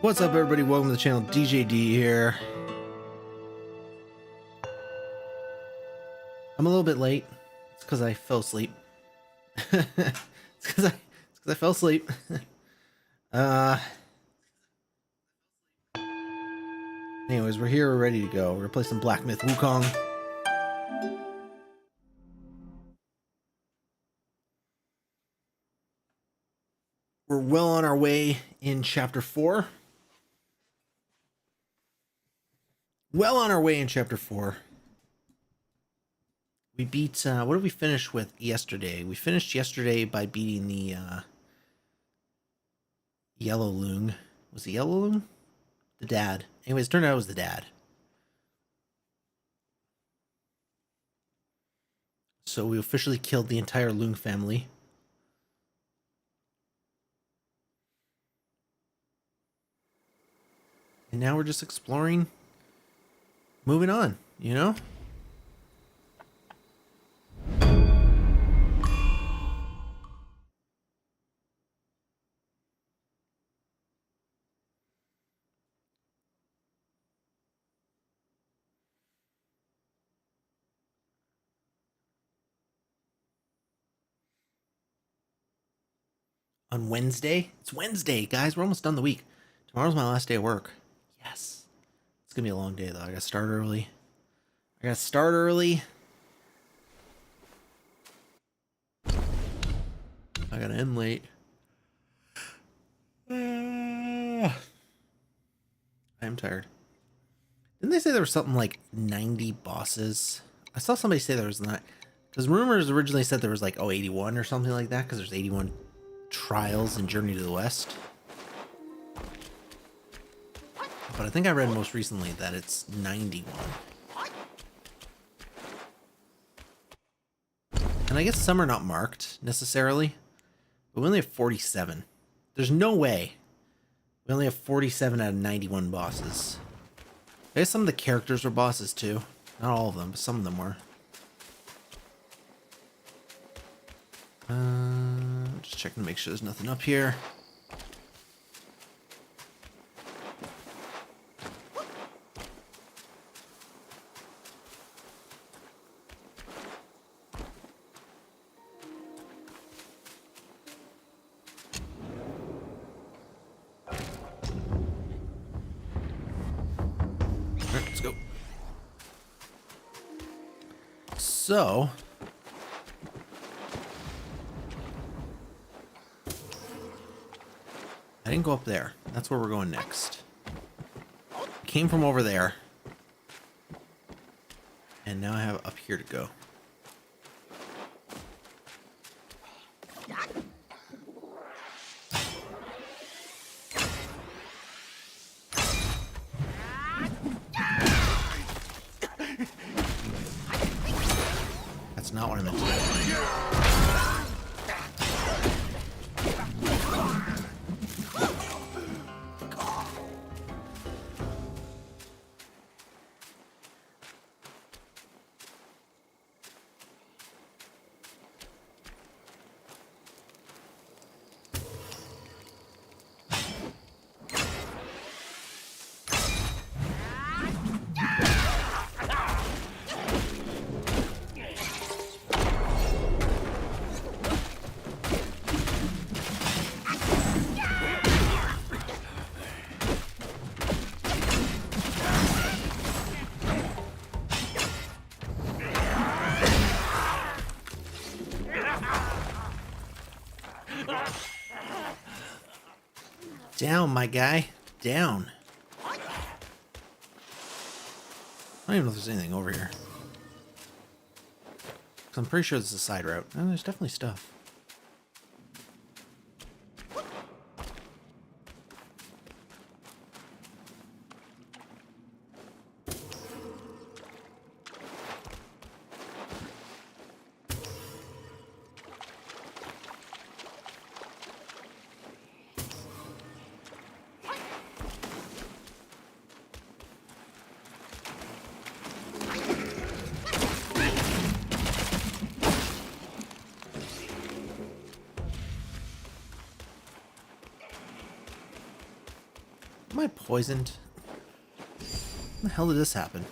What's up, everybody? Welcome to the channel. DJD here. I'm a little bit late. It's because I fell asleep. it's because I fell asleep. Anyways, we're here. We're ready to go. We're gonna play some Black Myth Wukong. We're well on our way in chapter 4. Well on our way in chapter 4. We beat, what did we finish with yesterday? We finished yesterday by beating the, Yellow Loon. Was it Yellow Loon? The dad. Anyways, it turned out it was the dad. So we officially killed the entire Loon family. And now we're just exploring, moving on, you know? On Wednesday. It's Wednesday, guys. We're almost done the week. Tomorrow's my last day of work. Yes. It's gonna be a long day, though. I gotta start early. I gotta end late. I am tired. Didn't they say there was something like 90 bosses? I saw somebody say there was not. Because rumors originally said there was like, 81 or something like that. Because there's 81 trials in Journey to the West. But I think I read most recently that it's 91. And I guess some are not marked necessarily. But we only have 47. There's no way we only have 47 out of 91 bosses. I guess some of the characters were bosses too. Not all of them, but some of them were. Just checking to make sure there's nothing up here. Alright, let's go. So, I didn't go up there. That's where we're going next. Came from over there. And now I have up here to go. That's not what I meant to do. Down, my guy. Down. I don't even know if there's anything over here. 'Cause I'm pretty sure this is a side route. Oh, there's definitely stuff. Am I poisoned? When the hell did this happen?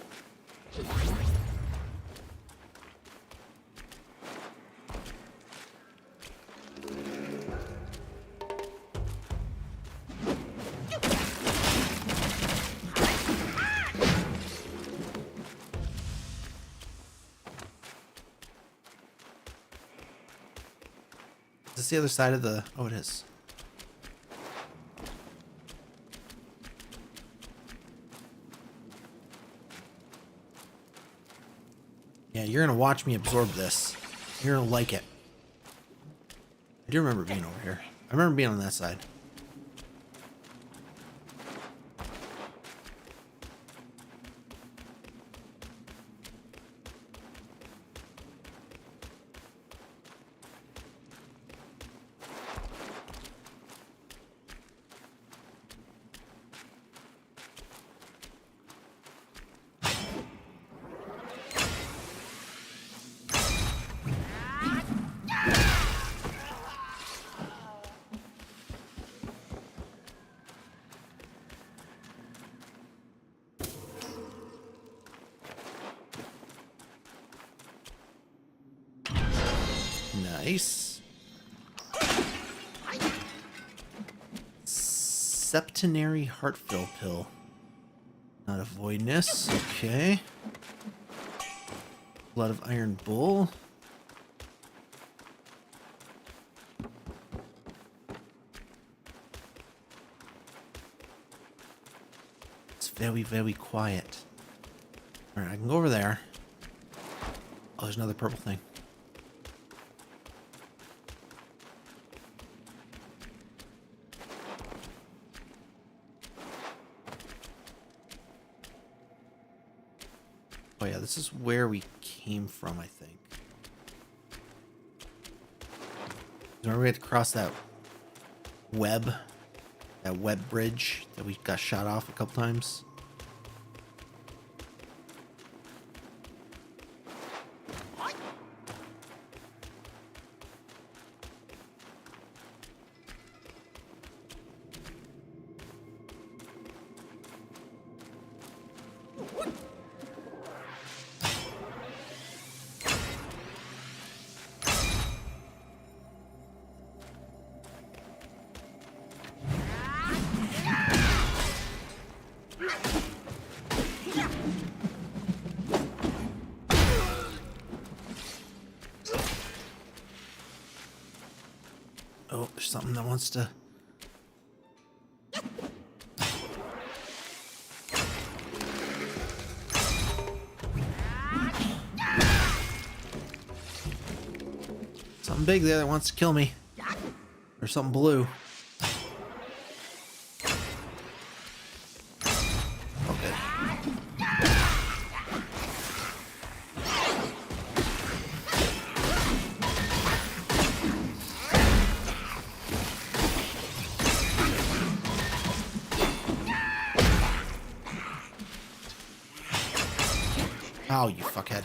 Is this the other side of the... Oh, it is. Yeah, you're gonna watch me absorb this. You're gonna like it. I do remember being over here. I remember being on that side. Nice. Septenary heartfill pill. Not a voidness. Okay. Blood of Iron Bull. very, very quiet. Alright, I can go over there. Oh, there's another purple thing. Oh yeah, this is where we came from, I think. Remember we had to cross that web bridge that we got shot off a couple times? Oh, there's something that wants to... Something big there that wants to kill me. Or something blue. Okay. Oh, you fuckhead.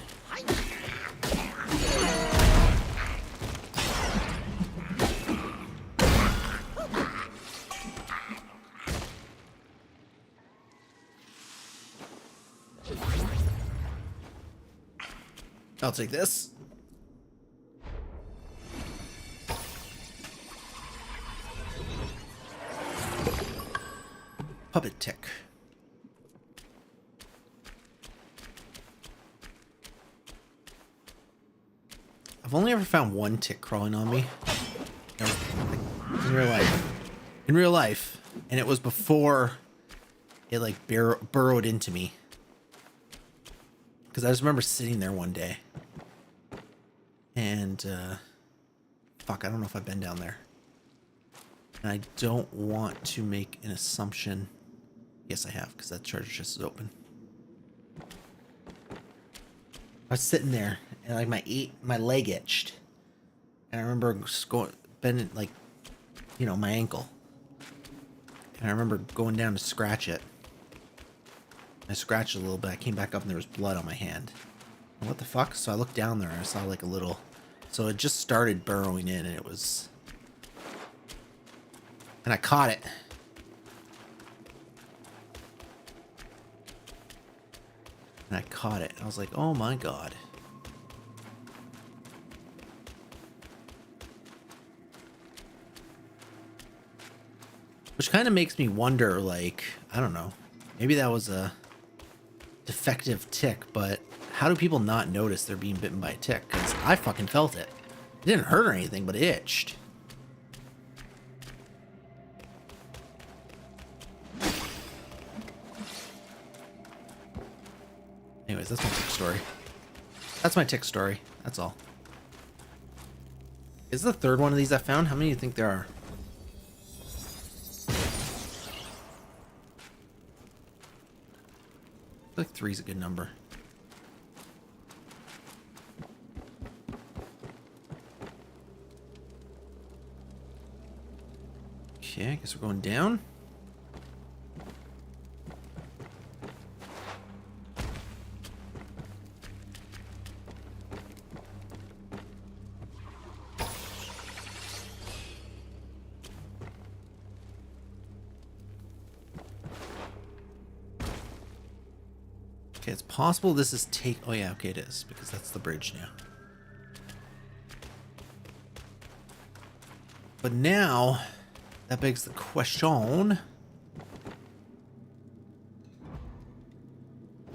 I'll take this. Puppet tick. I've only ever found one tick crawling on me. In real life. In real life. And it was before it like burrowed into me. Because I just remember sitting there one day. And, fuck, I don't know if I've been down there. And I don't want to make an assumption. Yes, I have, because that treasure chest is open. I was sitting there, and like my leg itched. And I remember bending, like, you know, my ankle. And I remember going down to scratch it. I scratched a little bit. I came back up and there was blood on my hand. What the fuck? So I looked down there and I saw like a little... So it just started burrowing in and it was... And I caught it. And I caught it. I was like, oh my god. Which kind of makes me wonder, like, I don't know. Maybe that was a defective tick, but how do people not notice they're being bitten by a tick? Because I fucking felt it. It didn't hurt or anything, but it itched. Anyways, that's my tick story. That's my tick story. That's all. Is the third one of these I found? How many do you think there are? I feel like 3 is a good number. Okay, I guess we're going down. Okay, it's possible this is oh yeah, okay it is, because that's the bridge now. But now, that begs the question.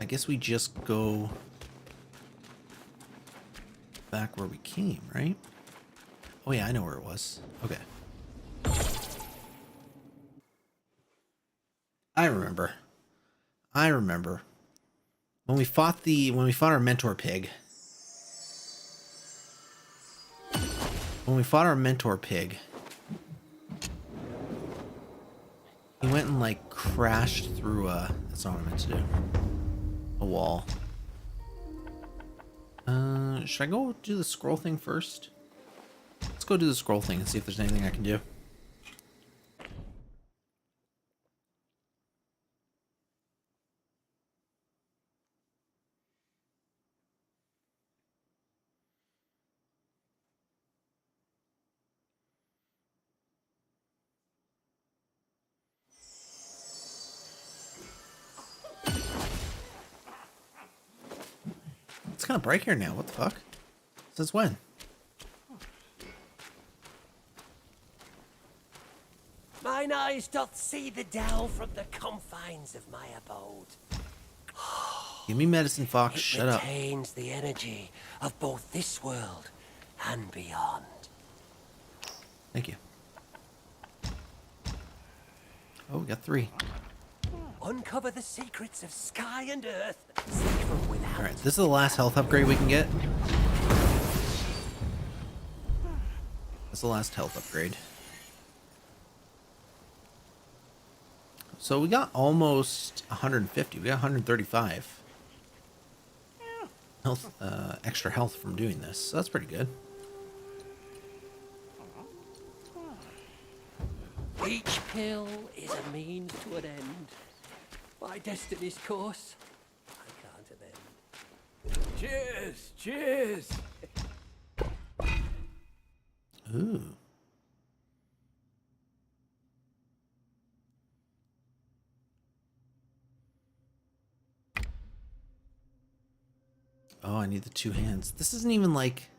I guess we just go back where we came, right? Oh yeah, I know where it was. Okay. I remember. I remember. When we fought our mentor pig. When we fought our mentor pig. He went and like crashed through that's not what I meant to do. A wall. Should I go do the scroll thing first? Let's go do the scroll thing and see if there's anything I can do. It's kind of bright here now. What the fuck? Since when? Mine eyes doth see the dell from the confines of my abode. Give me medicine, Fox. Shut up. It retains the energy of both this world and beyond. Thank you. Oh, we got 3. Uncover the secrets of sky and earth. See from without. Alright, this is the last health upgrade we can get. That's the last health upgrade. So we got almost 150. We got 135 health, extra health from doing this. So that's pretty good. Each pill is a means to an end. My destiny's course, I can't amend. Cheers! Cheers! Ooh. Oh, I need the 2 hands. This isn't even like...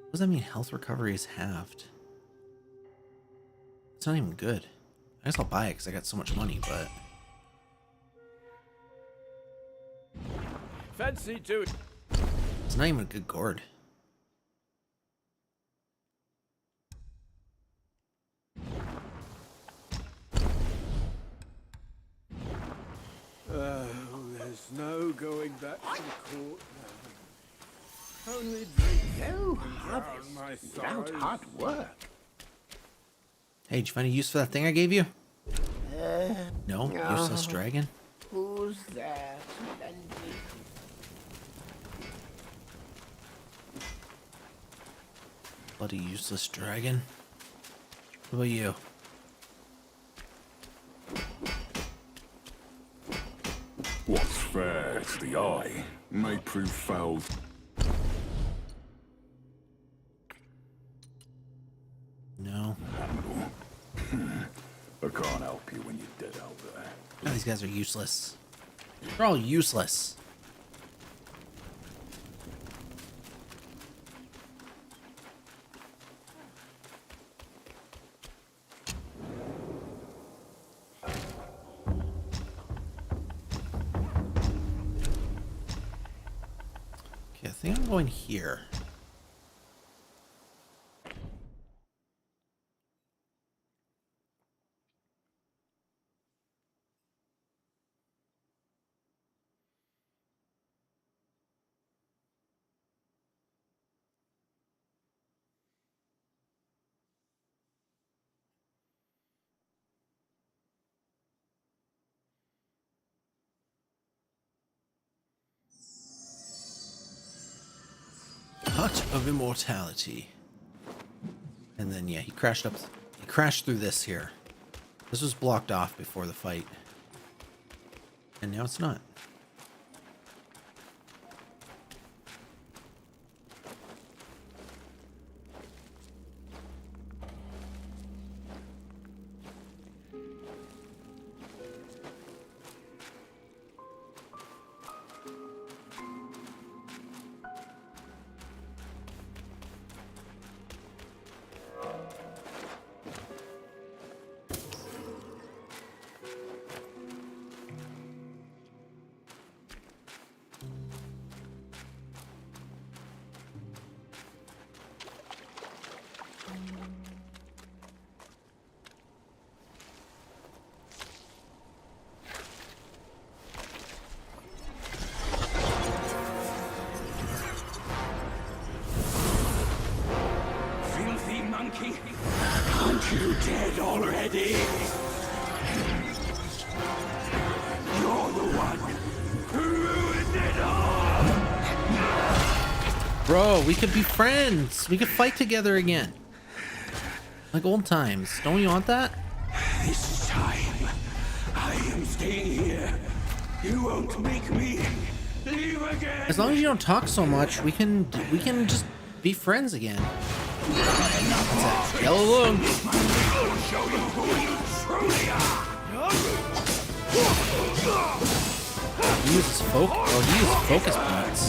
What does that mean? Health recovery is halved. It's not even good. I guess I'll buy it because I got so much money, but... Fancy doing. It's not even a good gourd. There's no going back to the court now. Only drink. No harvest without hard work. Hey, did you find a use for that thing I gave you? No? Useless dragon? Who's there to lend me? Bloody useless dragon. What about you? What's fair to the eye may prove foul. No. I can't help you when you're dead out there. Oh, these guys are useless. They're all useless. Okay, I think I'm going here. Hut of Immortality. And then, yeah, he crashed through this here. This was blocked off before the fight. And now it's not. monkey? Aren't you dead already? You're the one who ruined it all! Bro, we could be friends. We could fight together again. Like old times. Don't you want that? This time, I am staying here. You won't make me leave again. As long as you don't talk so much, we can just be friends again. What's that? Yellow lung. I'll show you who you truly are. He uses focus points.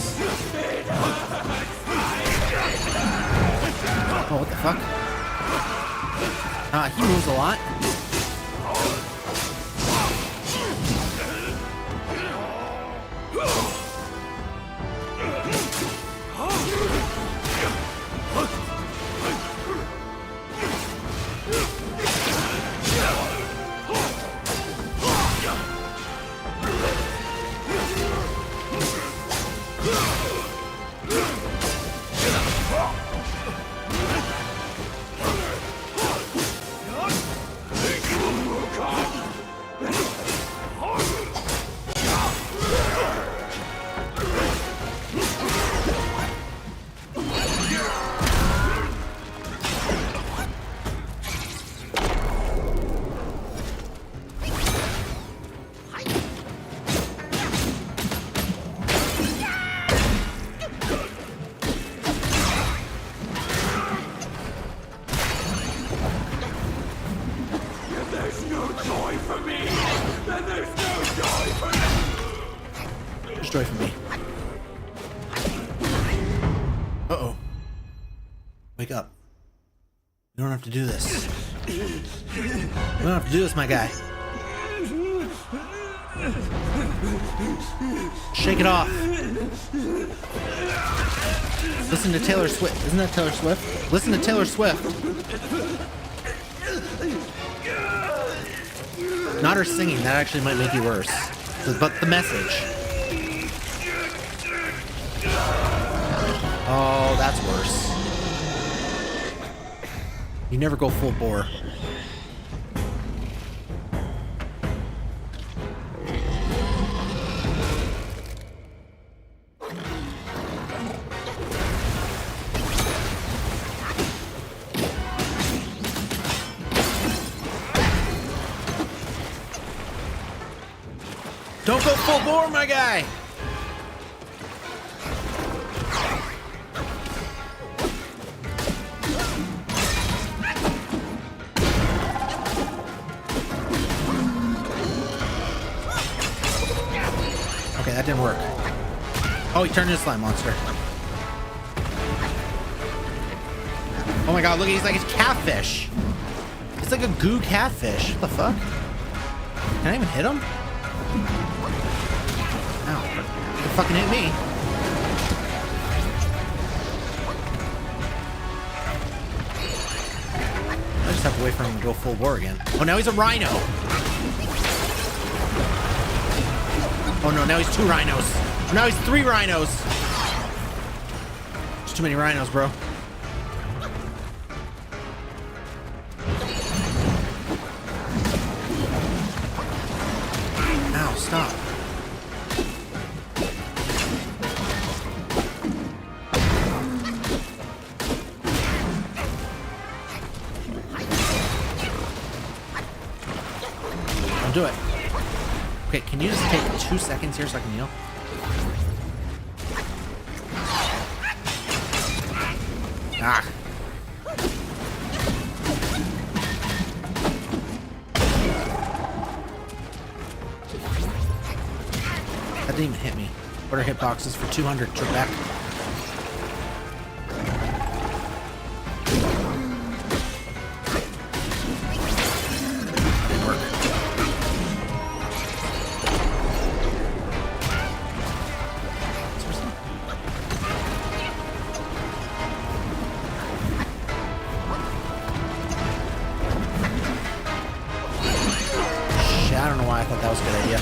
Oh, what the fuck? He moves a lot. Joy for me. Uh-oh. Wake up. You don't have to do this. You don't have to do this, my guy. Shake it off. Listen to Taylor Swift. Isn't that Taylor Swift? Listen to Taylor Swift. Not her singing. That actually might make you worse. But the message. Oh, that's worse. You never go full bore. Don't go full bore, my guy! Okay, that didn't work. Oh, he turned into a slime monster. Oh my god, look, he's like a catfish. It's like a goo catfish. What the fuck? Can I even hit him? Ow. He fucking hit me. I just have to wait for him to go full bore again. Oh, now he's a rhino. Oh no, now he's 2 rhinos. Now he's 3 rhinos. There's too many rhinos, bro. Ow, stop. I'll do it. Okay, can you just take 2 seconds here so I can heal? Ah. That didn't even hit me. What are hitboxes for 200, Trebek? I don't know why I thought that was a good idea.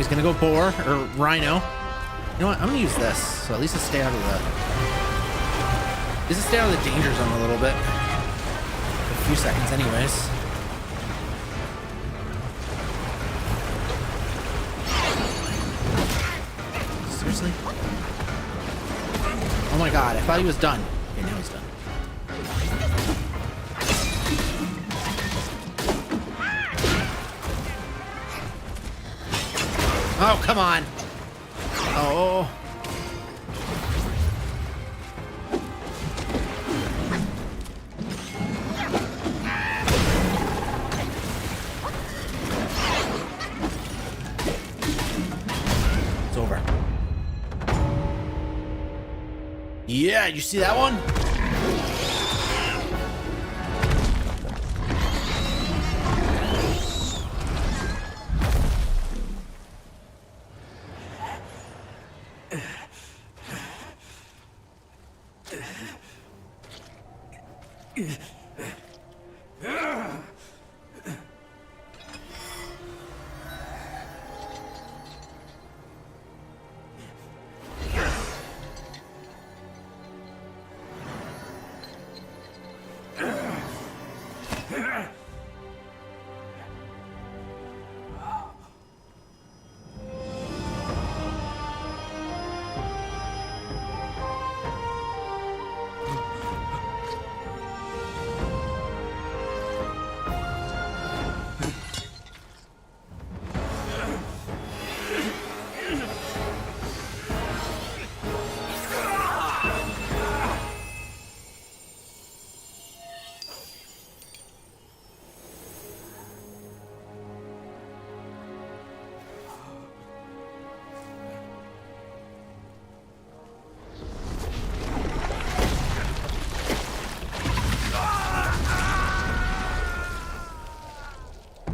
he's gonna go boar or rhino. You know what? I'm gonna use this, so at least I stay out of the. At least I stay out of the danger zone a little bit. For a few seconds, anyways. Seriously? Oh my god! I thought he was done. Okay, now he's done. Oh, come on. Oh. It's over. Yeah, you see that one?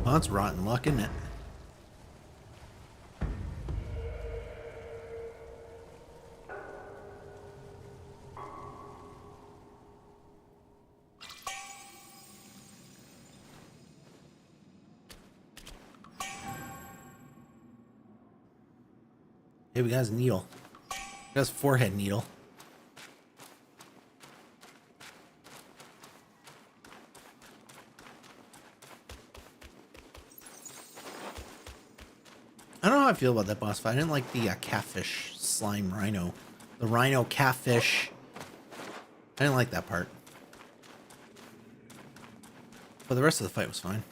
Oh, that's rotten luck, isn't it? Hey, we got his needle. We got his forehead needle. I don't know how I feel about that boss fight. I didn't like the catfish slime rhino. The rhino catfish. I didn't like that part. But the rest of the fight was fine.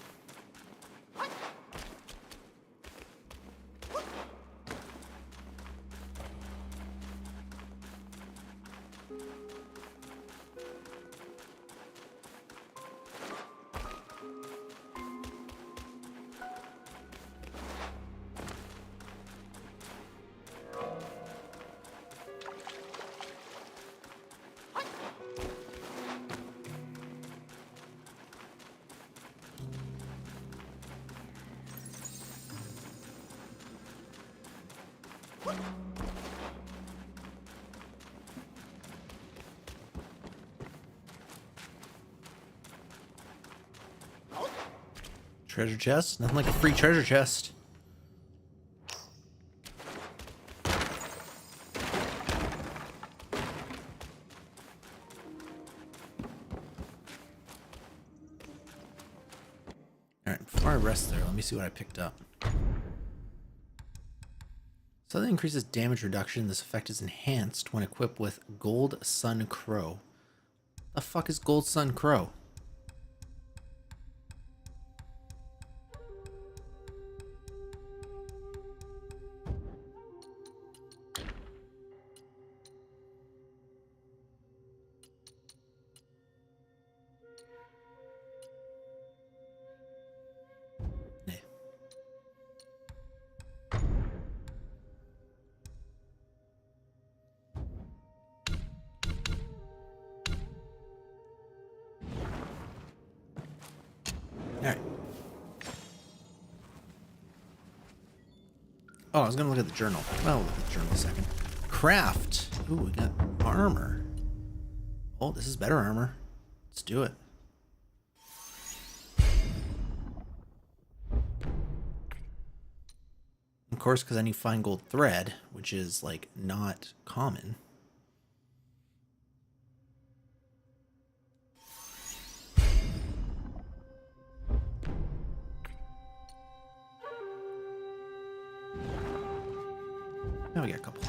Treasure chest? Nothing like a free treasure chest. Alright, before I rest there, let me see what I picked up. Something increases damage reduction. This effect is enhanced when equipped with Gold Sun Crow. The fuck is Gold Sun Crow? Alright. Oh, I was gonna look at the journal. Well, we'll look at the journal in a second. Craft. Ooh, we got armor. Oh, this is better armor. Let's do it. course, because then you find gold thread, which is, like, not common. Now we got a couple.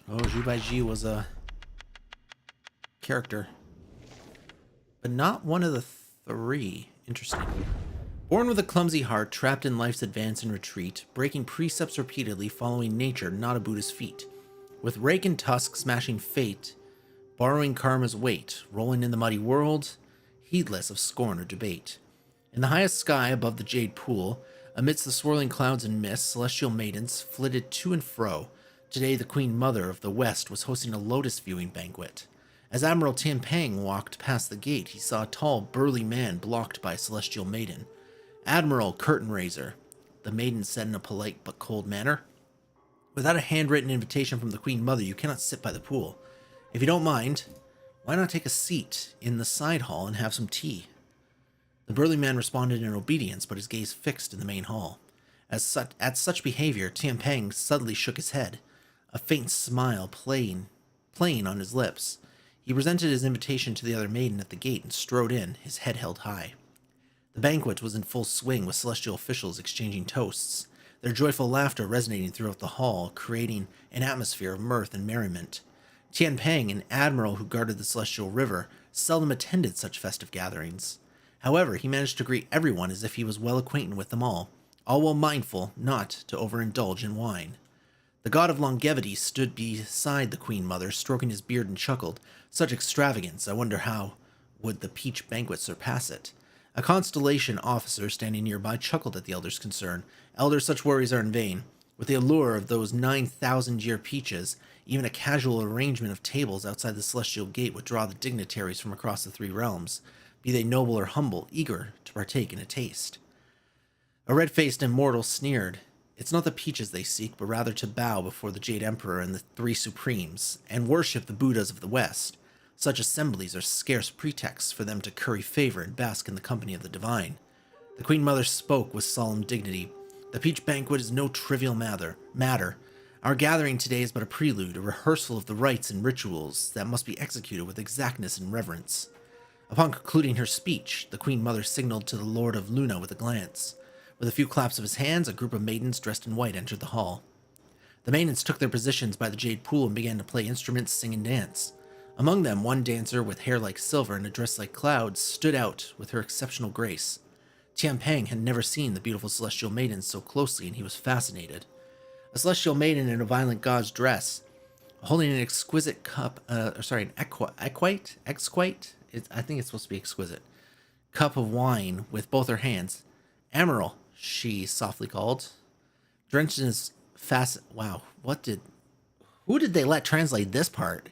Oh, Zhu Bajie was a character, but not one of the three. Interesting. Born with a clumsy heart, trapped in life's advance and retreat, breaking precepts repeatedly, following nature, not a Buddha's feet. With rake and tusk, smashing fate, borrowing karma's weight, rolling in the muddy world, heedless of scorn or debate. In the highest sky above the jade pool, amidst the swirling clouds and mists, celestial maidens flitted to and fro. Today, the Queen Mother of the West was hosting a lotus viewing banquet. As Admiral Tian Peng walked past the gate, he saw a tall, burly man blocked by a celestial maiden. "Admiral, curtain raiser," the maiden said in a polite but cold manner. "Without a handwritten invitation from the Queen Mother, you cannot sit by the pool. If you don't mind, why not take a seat in the side hall and have some tea?" The burly man responded in obedience, but his gaze fixed in the main hall. At such behavior, Tian Peng suddenly shook his head, a faint smile playing on his lips. He presented his invitation to the other maiden at the gate and strode in, his head held high. The banquet was in full swing, with celestial officials exchanging toasts, their joyful laughter resonating throughout the hall, creating an atmosphere of mirth and merriment. Tian Peng, an admiral who guarded the celestial river, seldom attended such festive gatherings. However, he managed to greet everyone as if he was well acquainted with them all while mindful not to overindulge in wine. The god of longevity stood beside the Queen Mother, stroking his beard, and chuckled. "Such extravagance, I wonder how would the peach banquet surpass it?" A constellation officer standing nearby chuckled at the elder's concern. "Elder, such worries are in vain. With the allure of those 9,000-year peaches, even a casual arrangement of tables outside the celestial gate would draw the dignitaries from across the three realms, be they noble or humble, eager to partake in a taste." A red-faced immortal sneered. "It's not the peaches they seek, but rather to bow before the Jade Emperor and the Three Supremes, and worship the Buddhas of the West. Such assemblies are scarce pretexts for them to curry favor and bask in the company of the divine." The Queen Mother spoke with solemn dignity. "The peach banquet is no trivial matter. Our gathering today is but a prelude, a rehearsal of the rites and rituals that must be executed with exactness and reverence." Upon concluding her speech, the Queen Mother signaled to the Lord of Luna with a glance. With a few claps of his hands, a group of maidens dressed in white entered the hall. The maidens took their positions by the jade pool and began to play instruments, sing, and dance. Among them, one dancer with hair like silver and a dress like clouds stood out with her exceptional grace. Tian Peng had never seen the beautiful celestial maidens so closely, and he was fascinated. A celestial maiden in a violent god's dress, holding an exquisite cup, I think it's supposed to be exquisite, cup of wine with both her hands. "Admiral," she softly called. Drenched in his wow, who did they let translate this part?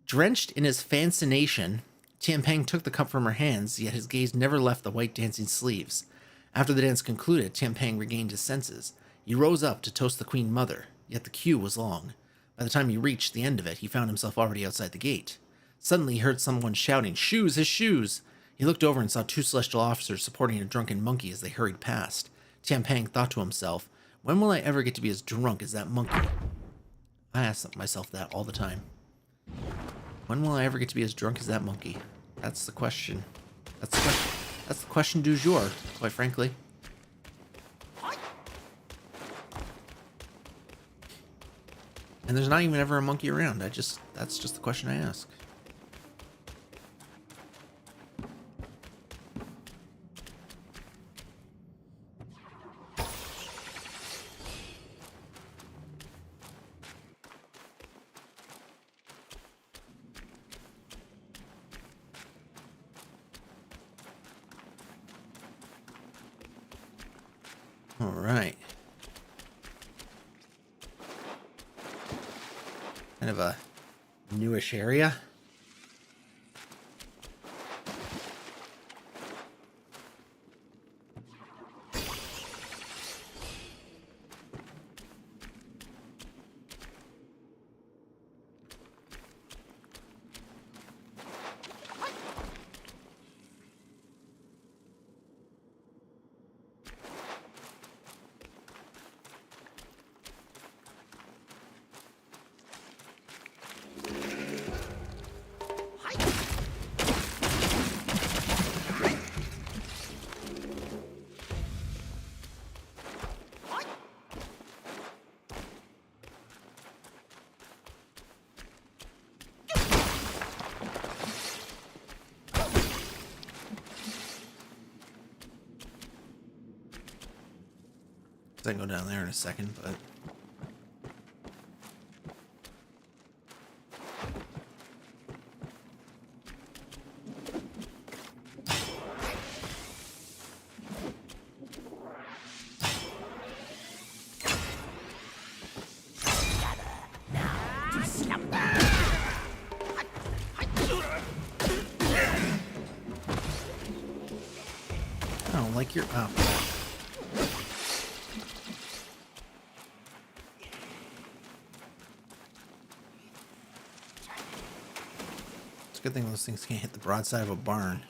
Drenched in his fascination, Tian Peng took the cup from her hands, yet his gaze never left the white dancing sleeves. After the dance concluded, Tian Peng regained his senses. He rose up to toast the Queen Mother, yet the queue was long. By the time he reached the end of it, he found himself already outside the gate. Suddenly he heard someone shouting, "Shoes, his shoes!" He looked over and saw two celestial officers supporting a drunken monkey as they hurried past. Tian Peng thought to himself, "When will I ever get to be as drunk as that monkey?" I ask myself that all the time. When will I ever get to be as drunk as that monkey? That's the question. That's the question du jour, quite frankly. And there's not even ever a monkey around. That's just the question I ask. All right. Kind of a newish area. I can go down there in a second, but I don't like your Good thing those things can't hit the broadside of a barn.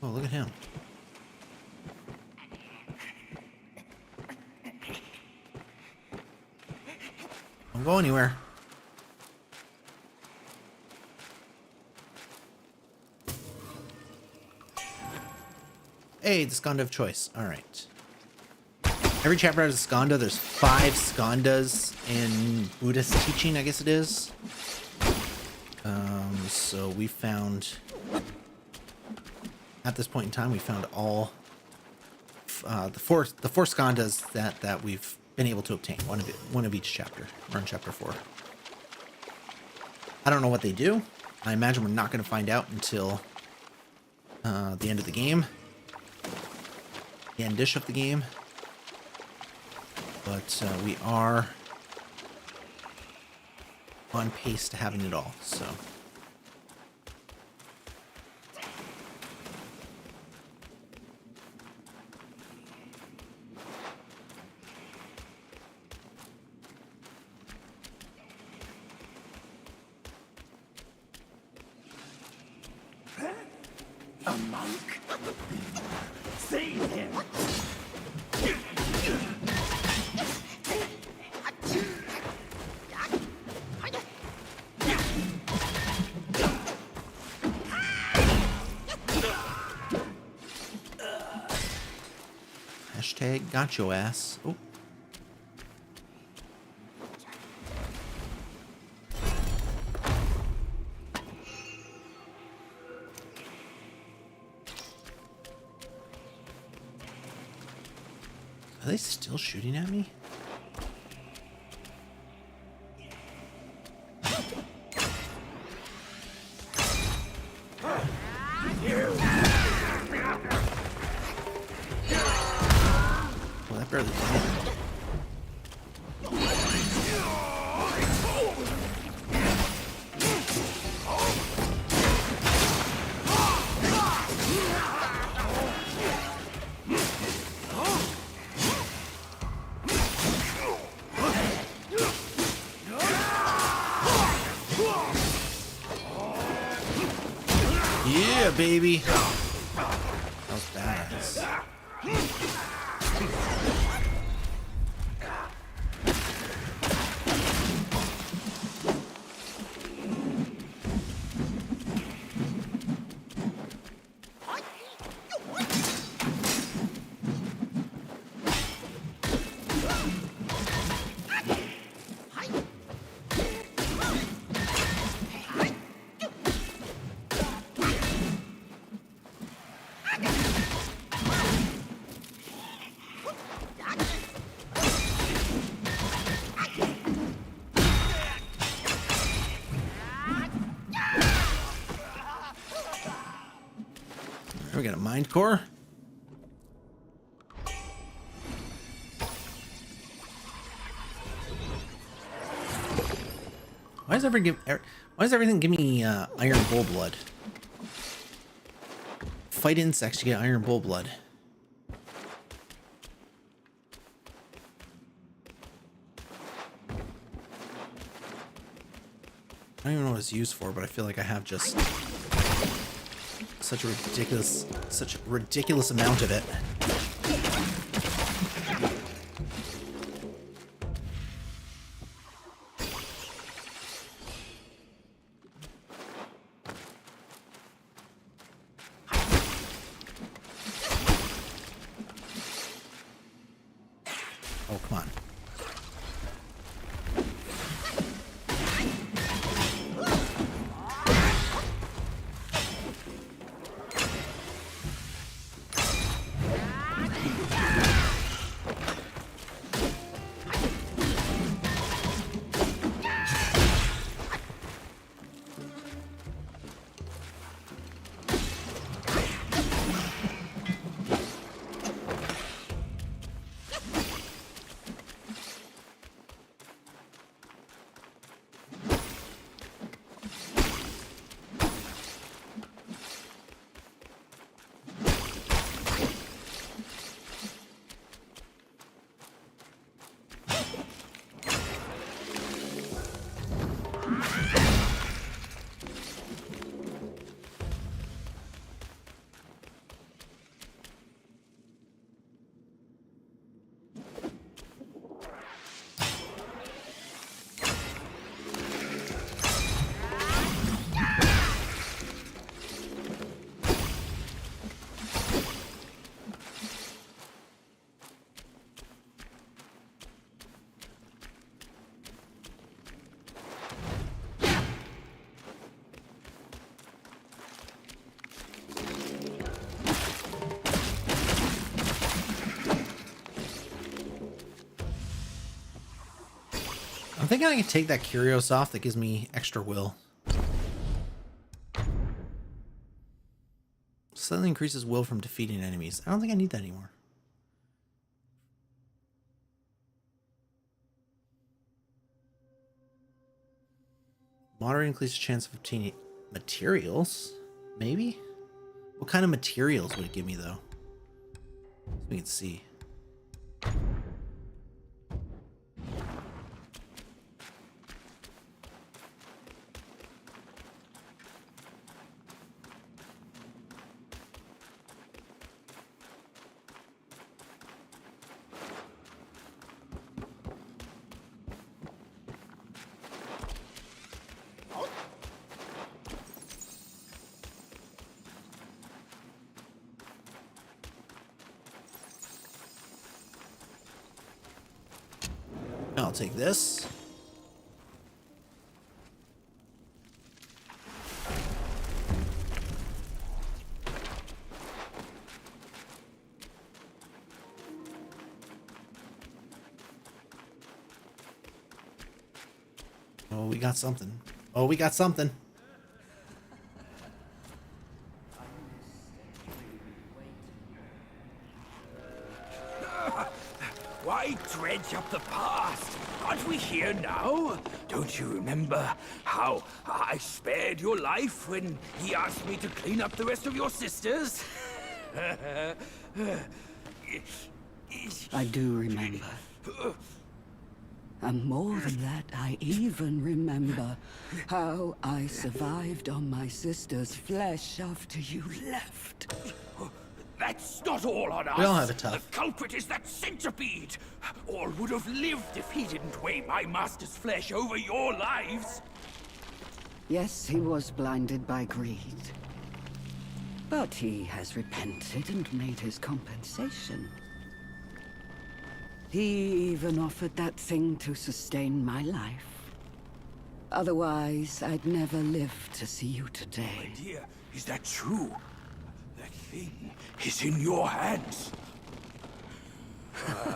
Oh, look at him. Don't go anywhere. Hey, the skanda of choice. All right. Every chapter has a skanda. There's 5 skandas in Buddhist teaching, I guess it is. So we found, at this point in time, we found all the four skandas that we've been able to obtain. One of each chapter. We're in chapter 4. I don't know what they do. I imagine we're not going to find out until the end of the game. The end-ish of the game, but we are on pace to having it all, so. A monk? Save him! Hashtag got your ass. Oh. Are they still shooting at me? Well, that barely did anything. Yeah, baby. That was badass. a mind core. Why does everything give me iron bull blood? Fight insects, you get iron bull blood. I don't even know what it's used for, but I feel like I have just such a ridiculous amount of it. Oh, come on. I'm thinking I can take that Curios off. That gives me extra will. Slightly increases will from defeating enemies. I don't think I need that anymore. Moderate increases chance of obtaining materials. Maybe? What kind of materials would it give me, though? So we can see. I'll take this. Oh, we got something. Oh, we got something. Why dredge up the past? Aren't we here now? Don't you remember how I spared your life when he asked me to clean up the rest of your sisters? I do remember. And more than that, I even remember how I survived on my sister's flesh after you left. That's not all on us. We all have it tough. The culprit is that centipede. All would have lived if he didn't weigh my master's flesh over your lives. Yes, he was blinded by greed. But he has repented and made his compensation. He even offered that thing to sustain my life. Otherwise, I'd never live to see you today. My dear, is that true? That thing is in your hands.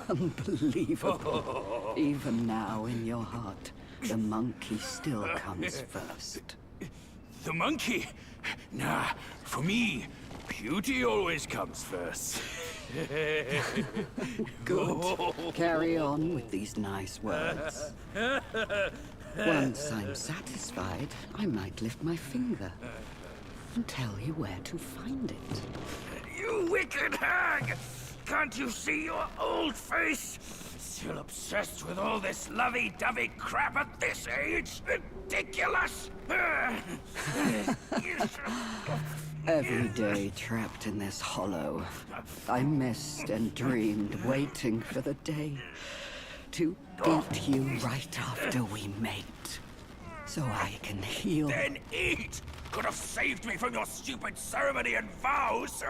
Unbelievable. Even now, in your heart, the monkey still comes first. The monkey? Nah, for me, Beauty always comes first. Good. Carry on with these nice words. Once I'm satisfied, I might lift my finger and tell you where to find it. You wicked hag! Can't you see your old face? Still obsessed with all this lovey-dovey crap at this age? Ridiculous! Every day trapped in this hollow, I missed and dreamed, waiting for the day to eat you right after we mate, so I can heal. Then eat! Could have saved me from your stupid ceremony and vows!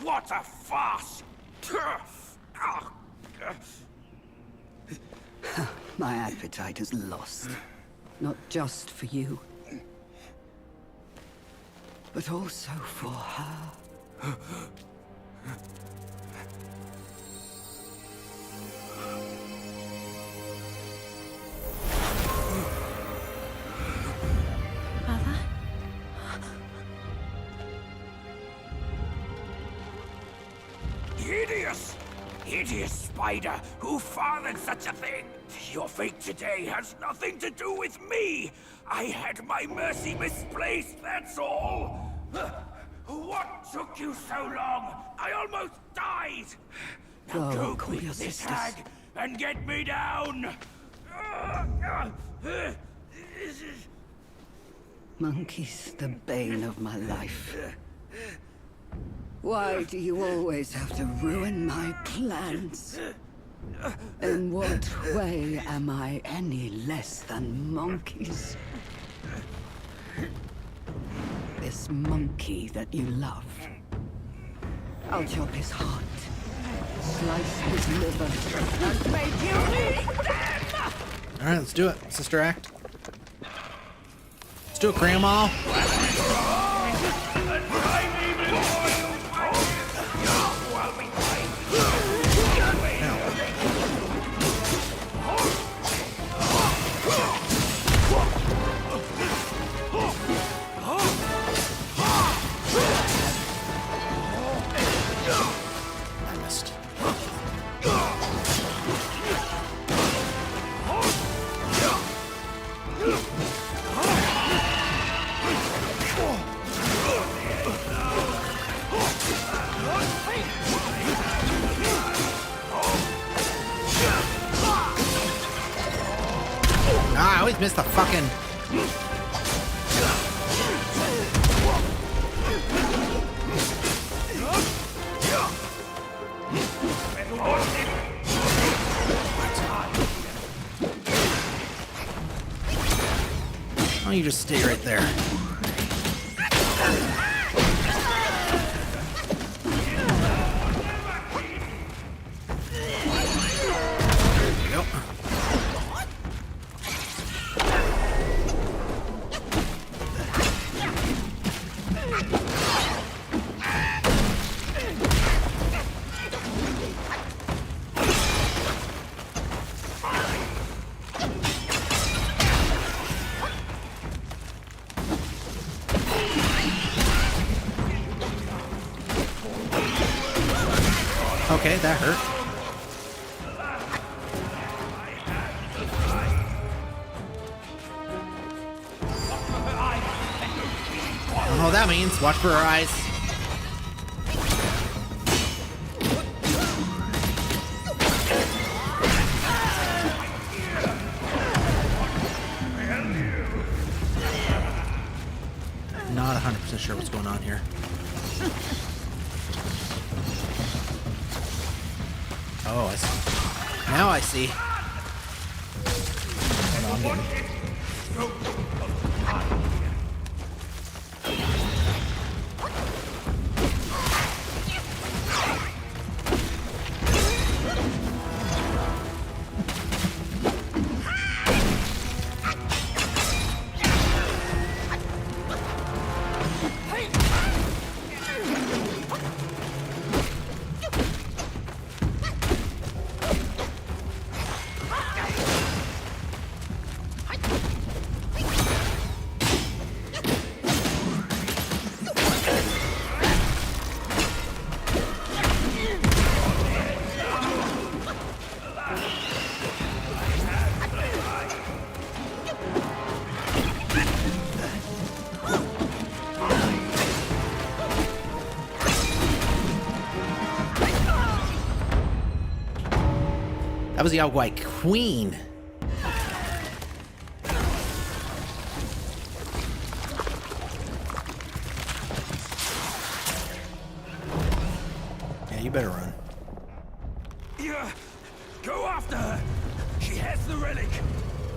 What a farce! My appetite is lost, not just for you, but also for her. Mother? Hideous! Hideous spider! Who fathered such a thing? Your fate today has nothing to do with me! I had my mercy misplaced, that's all! What took you so long? I almost died! Now Go, go call quick, your this sisters. hag, and get me down! Monkey's the bane of my life. Why do you always have to ruin my plans? In what way am I any less than monkeys? This monkey that you love. I'll chop his heart, slice his liver, and make you eat them! Alright, let's do it. Sister Act. Let's do it, Grandma. I missed. Ah, I always miss the fucking... Why don't you just stay right there? There you go. Okay, that hurt. I don't know what that means. Watch for her eyes. Not 100% sure what's going on here. Oh, I see. Now I see. Hold on, I'm getting... was the Yaogwai queen. Yeah, you better run. Yeah, go after her. She has the relic.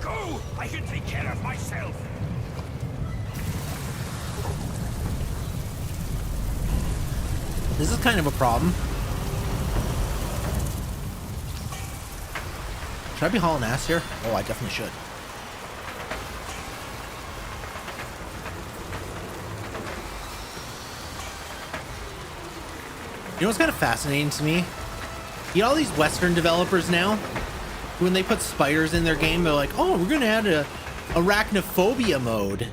Go! I can take care of myself. This is kind of a problem. Should I be hauling ass here? Oh, I definitely should. You know what's kind of fascinating to me? You know all these Western developers now, when they put spiders in their game, they're like, oh, we're gonna add a arachnophobia mode.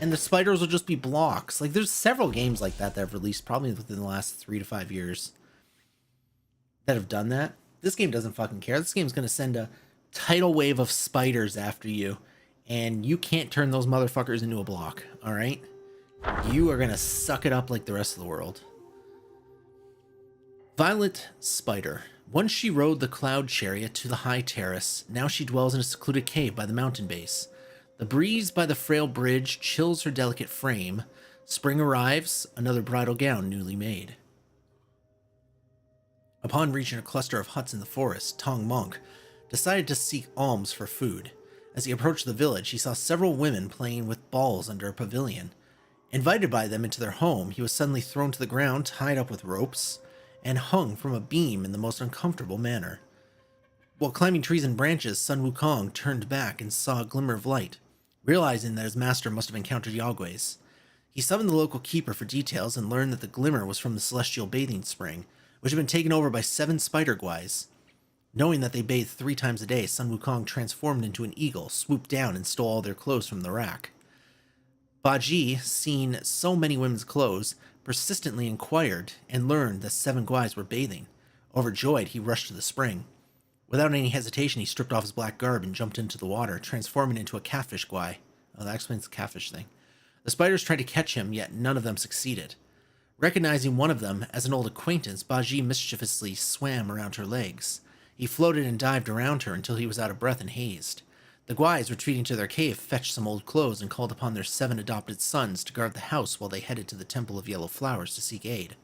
And the spiders will just be blocks. Like, there's several games like that that have released probably within the last 3 to 5 years that have done that. This game doesn't fucking care. This game's gonna send a tidal wave of spiders after you, and you can't turn those motherfuckers into a block, alright? You are gonna suck it up like the rest of the world. Violet Spider. Once she rode the cloud chariot to the high terrace, now she dwells in a secluded cave by the mountain base. The breeze by the frail bridge chills her delicate frame. Spring arrives, another bridal gown newly made. Upon reaching a cluster of huts in the forest, Tong Monk decided to seek alms for food. As he approached the village, he saw several women playing with balls under a pavilion. Invited by them into their home, he was suddenly thrown to the ground, tied up with ropes, and hung from a beam in the most uncomfortable manner. While climbing trees and branches, Sun Wukong turned back and saw a glimmer of light, realizing that his master must have encountered Yaogways. He summoned the local keeper for details and learned that the glimmer was from the celestial bathing spring, which had been taken over by 7 spider guais. Knowing that they bathed 3 times a day, Sun Wukong transformed into an eagle, swooped down, and stole all their clothes from the rack. Bajie, seeing so many women's clothes, persistently inquired and learned that 7 guais were bathing. Overjoyed, he rushed to the spring. Without any hesitation, he stripped off his black garb and jumped into the water, transforming into a catfish guai. Oh, that explains the catfish thing. The spiders tried to catch him, yet none of them succeeded. Recognizing one of them as an old acquaintance, Bajie mischievously swam around her legs. He floated and dived around her until he was out of breath and hazed. The guais, retreating to their cave, fetched some old clothes and called upon their 7 adopted sons to guard the house while they headed to the Temple of Yellow Flowers to seek aid.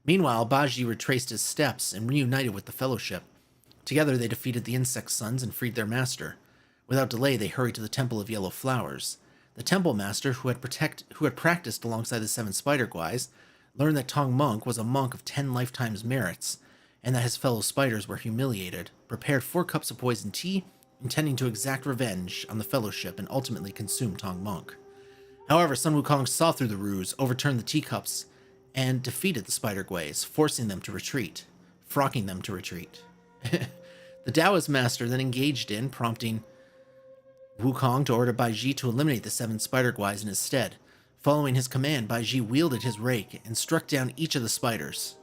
Meanwhile, Bajie retraced his steps and reunited with the Fellowship. Together they defeated the insect sons and freed their master. Without delay, they hurried to the Temple of Yellow Flowers. The temple master, who had practiced alongside the 7 spider guais, learned that Tong Monk was a monk of 10 lifetimes merits, and that his fellow spiders were humiliated, prepared 4 cups of poisoned tea, intending to exact revenge on the Fellowship and ultimately consume Tong Monk. However, Sun Wukong saw through the ruse, overturned the teacups, and defeated the spider guais, forcing them to retreat, frocking them to retreat. The Daoist master then engaged in, prompting Wukong to order Bajie to eliminate the 7 spider guais in his stead. Following his command, Bajie wielded his rake and struck down each of the spiders.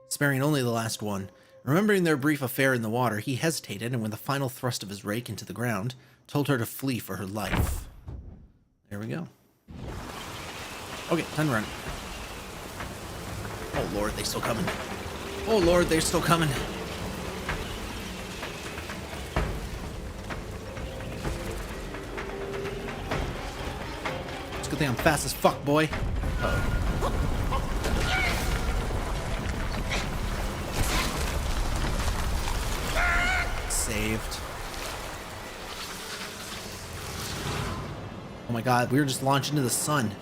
Sparing only the last one. Remembering their brief affair in the water, he hesitated and with a final thrust of his rake into the ground, told her to flee for her life. There we go. Okay, time to run. Oh lord, they still coming. Oh lord, they're still coming. It's a good thing I'm fast as fuck, boy. Uh-oh. Saved. Oh my god, we were just launched into the sun.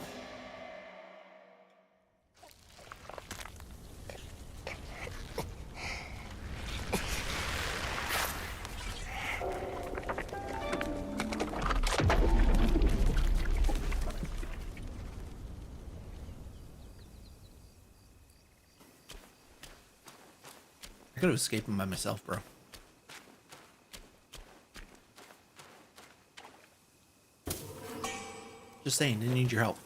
I could have escaped him by myself, bro. Just saying, didn't need your help.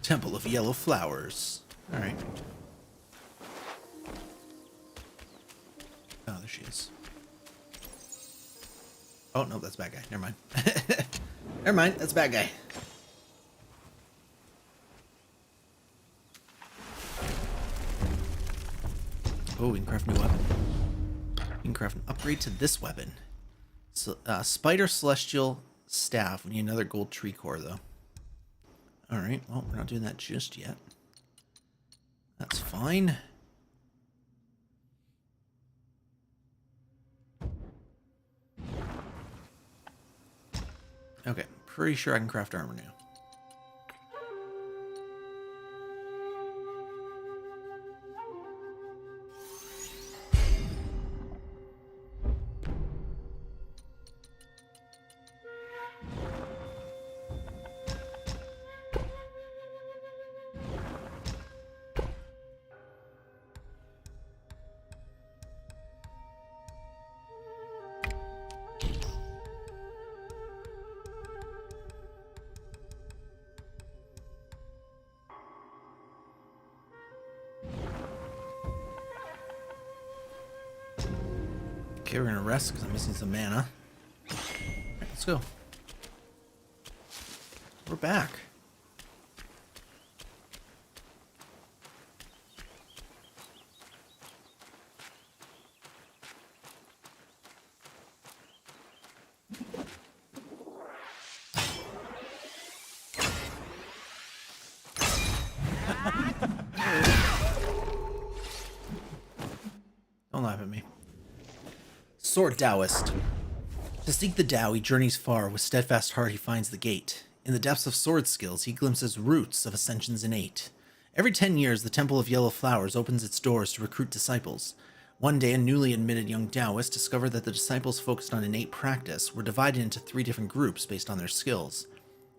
Temple of Yellow Flowers. Alright. Oh, there she is. Oh, no, that's a bad guy. Never mind. Never mind, that's a bad guy. Oh, we can craft a new weapon. We can craft an upgrade to this weapon. So, Spider Celestial Staff. We need another gold tree core, though. Alright, well, we're not doing that just yet. That's fine. Okay, pretty sure I can craft armor now. Okay, we're gonna rest because I'm missing some mana. Alright, let's go. We're back. Don't laugh at me. Sword Daoist. To seek the Tao, he journeys far. With steadfast heart, he finds the gate. In the depths of sword skills, he glimpses roots of ascensions innate. Every 10 years, the Temple of Yellow Flowers opens its doors to recruit disciples. One day, a newly admitted young Daoist discovered that the disciples focused on innate practice were divided into 3 different groups based on their skills.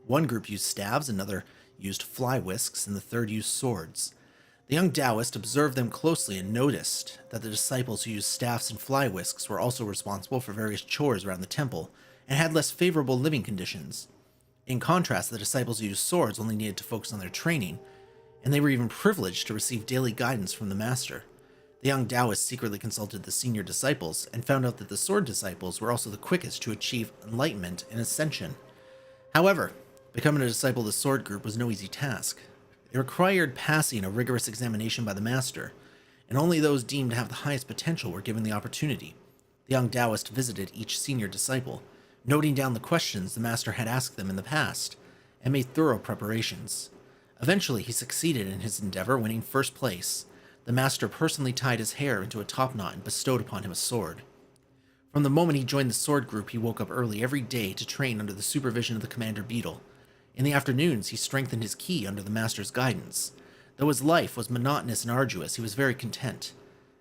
One group used staves, another used fly whisks, and the third used swords. The young Daoist observed them closely and noticed that the disciples who used staffs and fly whisks were also responsible for various chores around the temple and had less favorable living conditions. In contrast, the disciples who used swords only needed to focus on their training, and they were even privileged to receive daily guidance from the master. The young Daoist secretly consulted the senior disciples and found out that the sword disciples were also the quickest to achieve enlightenment and ascension. However, becoming a disciple of the sword group was no easy task. It required passing a rigorous examination by the master, and only those deemed to have the highest potential were given the opportunity. The young Daoist visited each senior disciple, noting down the questions the master had asked them in the past, and made thorough preparations. Eventually, he succeeded in his endeavor, winning first place. The master personally tied his hair into a topknot and bestowed upon him a sword. From the moment he joined the sword group, he woke up early every day to train under the supervision of the commander Beetle. In the afternoons, he strengthened his ki under the master's guidance. Though his life was monotonous and arduous, he was very content.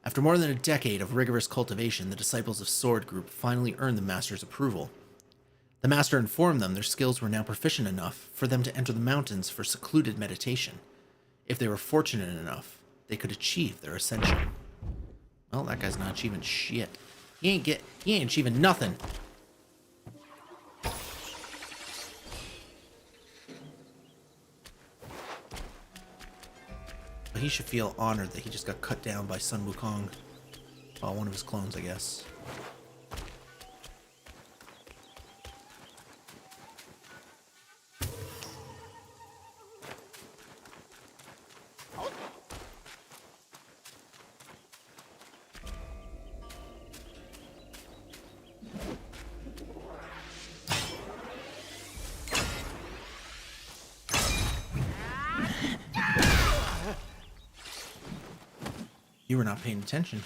After more than a decade of rigorous cultivation, the disciples of Sword Group finally earned the master's approval. The master informed them their skills were now proficient enough for them to enter the mountains for secluded meditation. If they were fortunate enough, they could achieve their ascension. Well, that guy's not achieving shit. He ain't achieving nothing. But he should feel honored that he just got cut down by Sun Wukong. Well, one of his clones, I guess. You were not paying attention.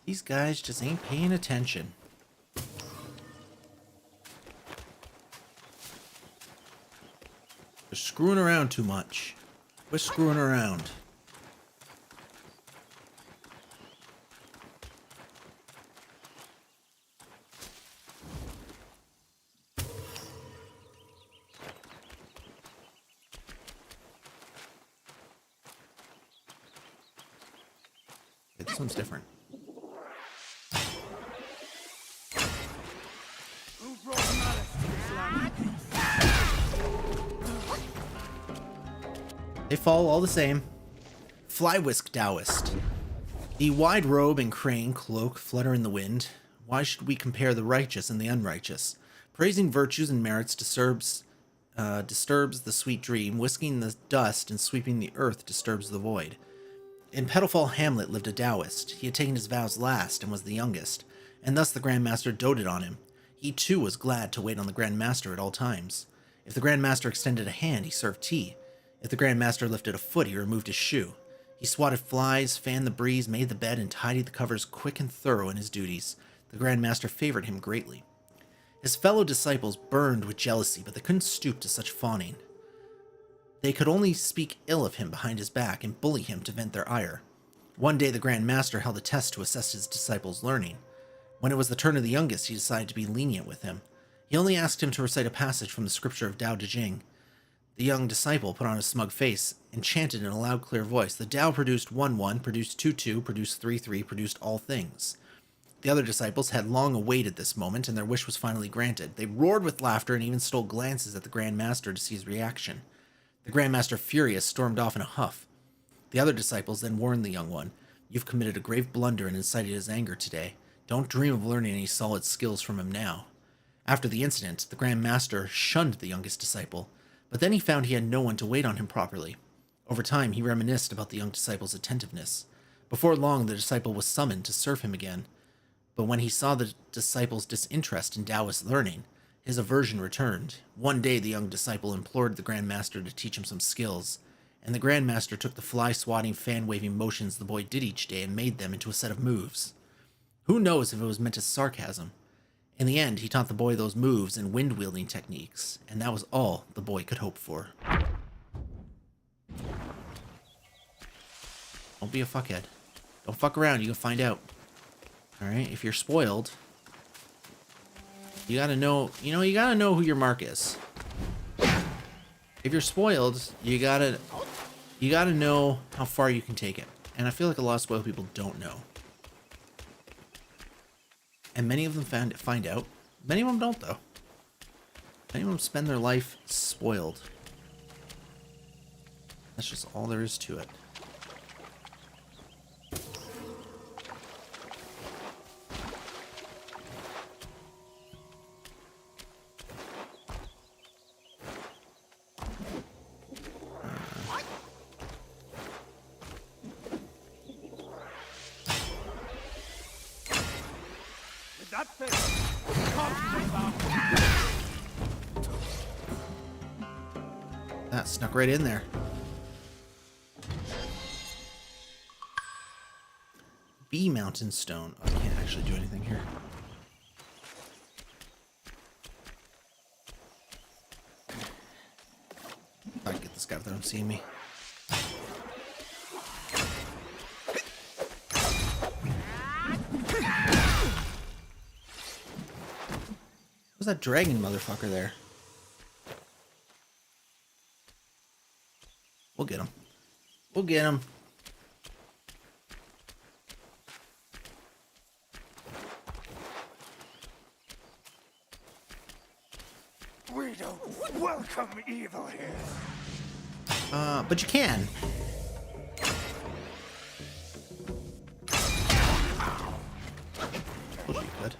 These guys just ain't paying attention. They're screwing around too much. We're screwing around. This one's different. They fall all the same. Fly Whisk Daoist. The wide robe and crane cloak flutter in the wind. Why should we compare the righteous and the unrighteous? Praising virtues and merits disturbs the sweet dream. Whisking the dust and sweeping the earth disturbs the void. In Petalfall Hamlet lived a Daoist. He had taken his vows last and was the youngest, and thus the Grand Master doted on him. He too was glad to wait on the Grand Master at all times. If the Grand Master extended a hand, he served tea. If the Grand Master lifted a foot, he removed his shoe. He swatted flies, fanned the breeze, made the bed, and tidied the covers quick and thorough in his duties. The Grand Master favored him greatly. His fellow disciples burned with jealousy, but they couldn't stoop to such fawning. They could only speak ill of him behind his back and bully him to vent their ire. One day the Grand Master held a test to assess his disciples' learning. When it was the turn of the youngest, he decided to be lenient with him. He only asked him to recite a passage from the scripture of Tao Te Ching. The young disciple put on a smug face and chanted in a loud, clear voice, "The Tao produced 1-1, produced 2-2, produced 3-3, produced all things." The other disciples had long awaited this moment, and their wish was finally granted. They roared with laughter and even stole glances at the Grand Master to see his reaction. The Grand Master, furious, stormed off in a huff. The other disciples then warned the young one, "You've committed a grave blunder and incited his anger today. Don't dream of learning any solid skills from him now." After the incident, the Grand Master shunned the youngest disciple, but then he found he had no one to wait on him properly. Over time, he reminisced about the young disciple's attentiveness. Before long, the disciple was summoned to serve him again. But when he saw the disciple's disinterest in Taoist learning, his aversion returned. One day, the young disciple implored the Grand Master to teach him some skills, and the Grand Master took the fly-swatting, fan-waving motions the boy did each day and made them into a set of moves. Who knows if it was meant as sarcasm? In the end, he taught the boy those moves and wind-wielding techniques, and that was all the boy could hope for. Don't be a fuckhead. Don't fuck around, you can find out. Alright, if you're spoiled, you gotta know, you gotta know who your mark is. If you're spoiled, you gotta know how far you can take it. And I feel like a lot of spoiled people don't know. And many of them find out. Many of them don't, though. Many of them spend their life spoiled. That's just all there is to it. That snuck right in there. Bee Mountain Stone. Oh, I can't actually do anything here. I can get this guy without him seeing me. What's that dragon motherfucker there? We'll get him. We'll get him. We don't welcome evil here. But you can. Told you could.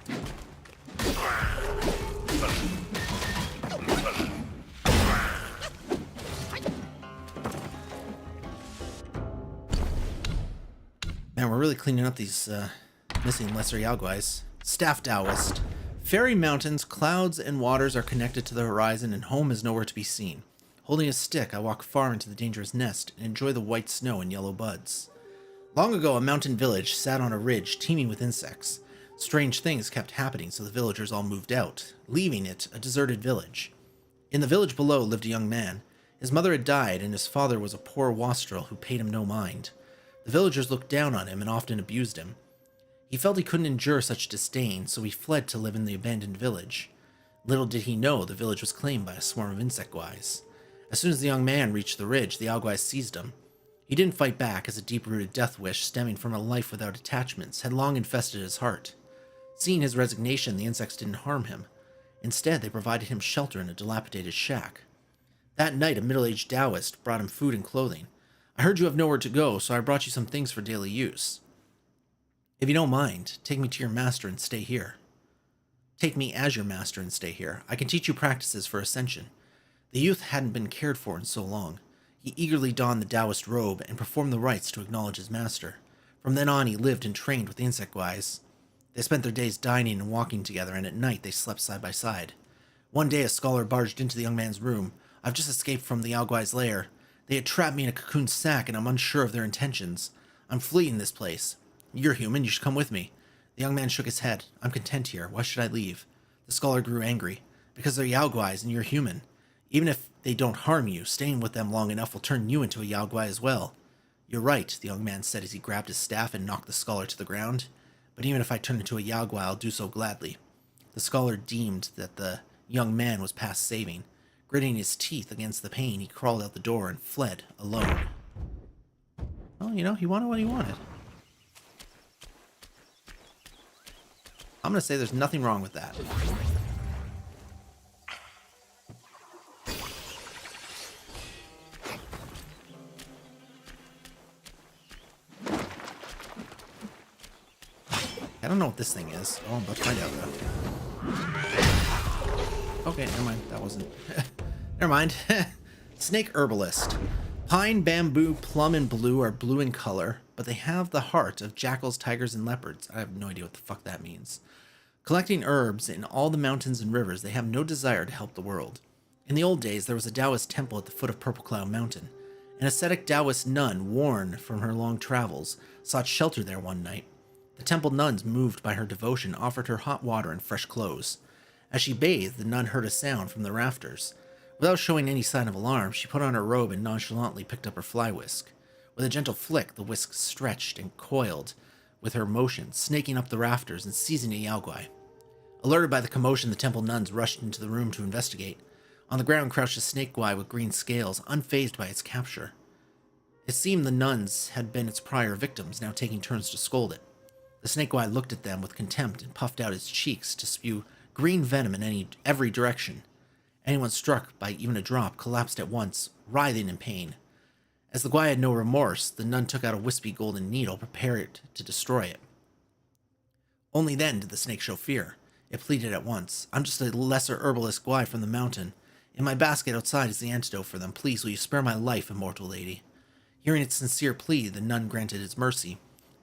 Man, we're really cleaning up these missing lesser Yaoguais. Staff Daoist. Fairy mountains, clouds, and waters are connected to the horizon, and home is nowhere to be seen. Holding a stick, I walk far into the dangerous nest and enjoy the white snow and yellow buds. Long ago, a mountain village sat on a ridge teeming with insects. Strange things kept happening, so the villagers all moved out, leaving it a deserted village. In the village below lived a young man. His mother had died, and his father was a poor wastrel who paid him no mind. The villagers looked down on him and often abused him. He felt he couldn't endure such disdain, so he fled to live in the abandoned village. Little did he know the village was claimed by a swarm of insect guais. As soon as the young man reached the ridge, the Yaoguais seized him. He didn't fight back, as a deep-rooted death wish stemming from a life without attachments had long infested his heart. Seeing his resignation, the insects didn't harm him. Instead, they provided him shelter in a dilapidated shack. That night, a middle-aged Daoist brought him food and clothing. "I heard you have nowhere to go, so I brought you some things for daily use." If you don't mind, take me to your master and stay here. Take me as your master and stay here. I can teach you practices for ascension. The youth hadn't been cared for in so long. He eagerly donned the Daoist robe and performed the rites to acknowledge his master. From then on, he lived and trained with the insect guys. They spent their days dining and walking together, and at night they slept side by side. One day, a scholar barged into the young man's room. I've just escaped from the Yaoguai's lair. They had trapped me in a cocoon sack, and I'm unsure of their intentions. I'm fleeing this place. You're human, you should come with me. The young man shook his head. I'm content here. Why should I leave? The scholar grew angry. Because they're Yaoguais and you're human. Even if they don't harm you, staying with them long enough will turn you into a Yaoguai as well. You're right, the young man said as he grabbed his staff and knocked the scholar to the ground. But even if I turn into a Yaoguai, I'll do so gladly. The scholar deemed that the young man was past saving. Gritting his teeth against the pain, he crawled out the door and fled alone. Well, you know, he wanted what he wanted. I'm going to say there's nothing wrong with that. I don't know what this thing is. Oh, I'm about to find out, though. Okay, never mind. That wasn't... Never mind. Snake Herbalist. Pine, bamboo, plum, and blue are blue in color, but they have the heart of jackals, tigers, and leopards. I have no idea what the fuck that means. Collecting herbs in all the mountains and rivers, they have no desire to help the world. In the old days, there was a Taoist temple at the foot of Purple Cloud Mountain. An ascetic Taoist nun, worn from her long travels, sought shelter there one night. The temple nuns, moved by her devotion, offered her hot water and fresh clothes. As she bathed, the nun heard a sound from the rafters. Without showing any sign of alarm, she put on her robe and nonchalantly picked up her fly whisk. With a gentle flick, the whisk stretched and coiled with her motion, snaking up the rafters and seizing a Yaoguai. Alerted by the commotion, the temple nuns rushed into the room to investigate. On the ground crouched a snake guai with green scales, unfazed by its capture. It seemed the nuns had been its prior victims, now taking turns to scold it. The snake guai looked at them with contempt and puffed out its cheeks to spew green venom in every direction. Anyone struck by even a drop collapsed at once, writhing in pain. As the guai had no remorse, the nun took out a wispy golden needle, prepared to destroy it. Only then did the snake show fear. It pleaded at once. I'm just a lesser herbalist guai from the mountain. In my basket outside is the antidote for them. Please, will you spare my life, immortal lady? Hearing its sincere plea, the nun granted its mercy.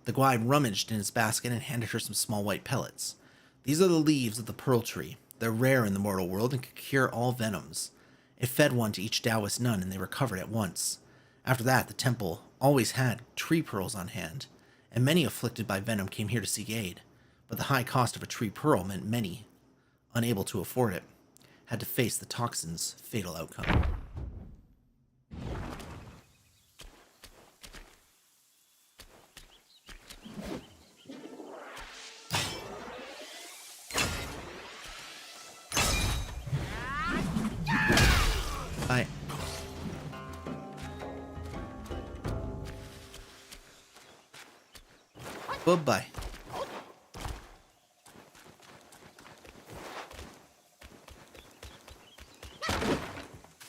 The guai rummaged in its basket and handed her some small white pellets. These are the leaves of the pearl tree. They're rare in the mortal world and can cure all venoms. It fed one to each Taoist nun, and they recovered at once. After that, the temple always had tree pearls on hand, and many afflicted by venom came here to seek aid. But the high cost of a tree pearl meant many, unable to afford it, had to face the toxin's fatal outcome. Bye. Bye-bye.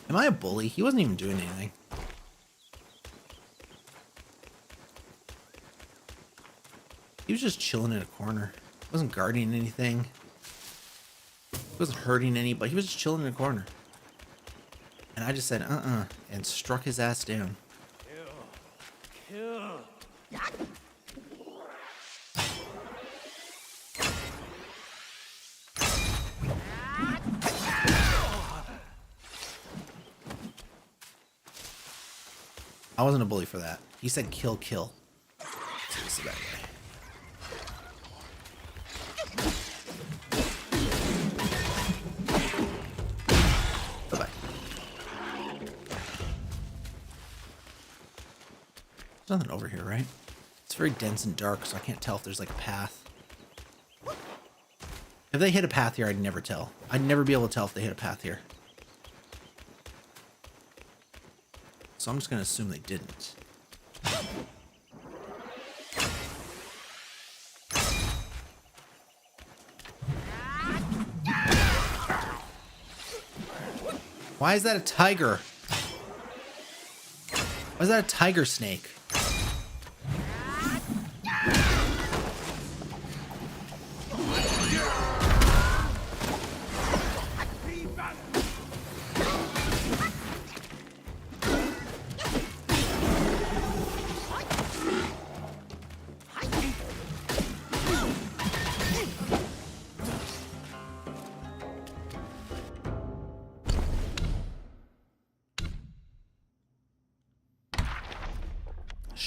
Am I a bully? He wasn't even doing anything. He was just chilling in a corner. He wasn't guarding anything. He wasn't hurting anybody. He was just chilling in a corner. And I just said, and struck his ass down. Kill. I wasn't a bully for that. He said kill, kill. So this is that guy. Bye-bye. There's nothing over here, right? It's very dense and dark, so I can't tell if there's like a path. If they hit a path here, I'd never tell. I'd never be able to tell if they hit a path here. So I'm just going to assume they didn't. Why is that a tiger? Why is that a tiger snake?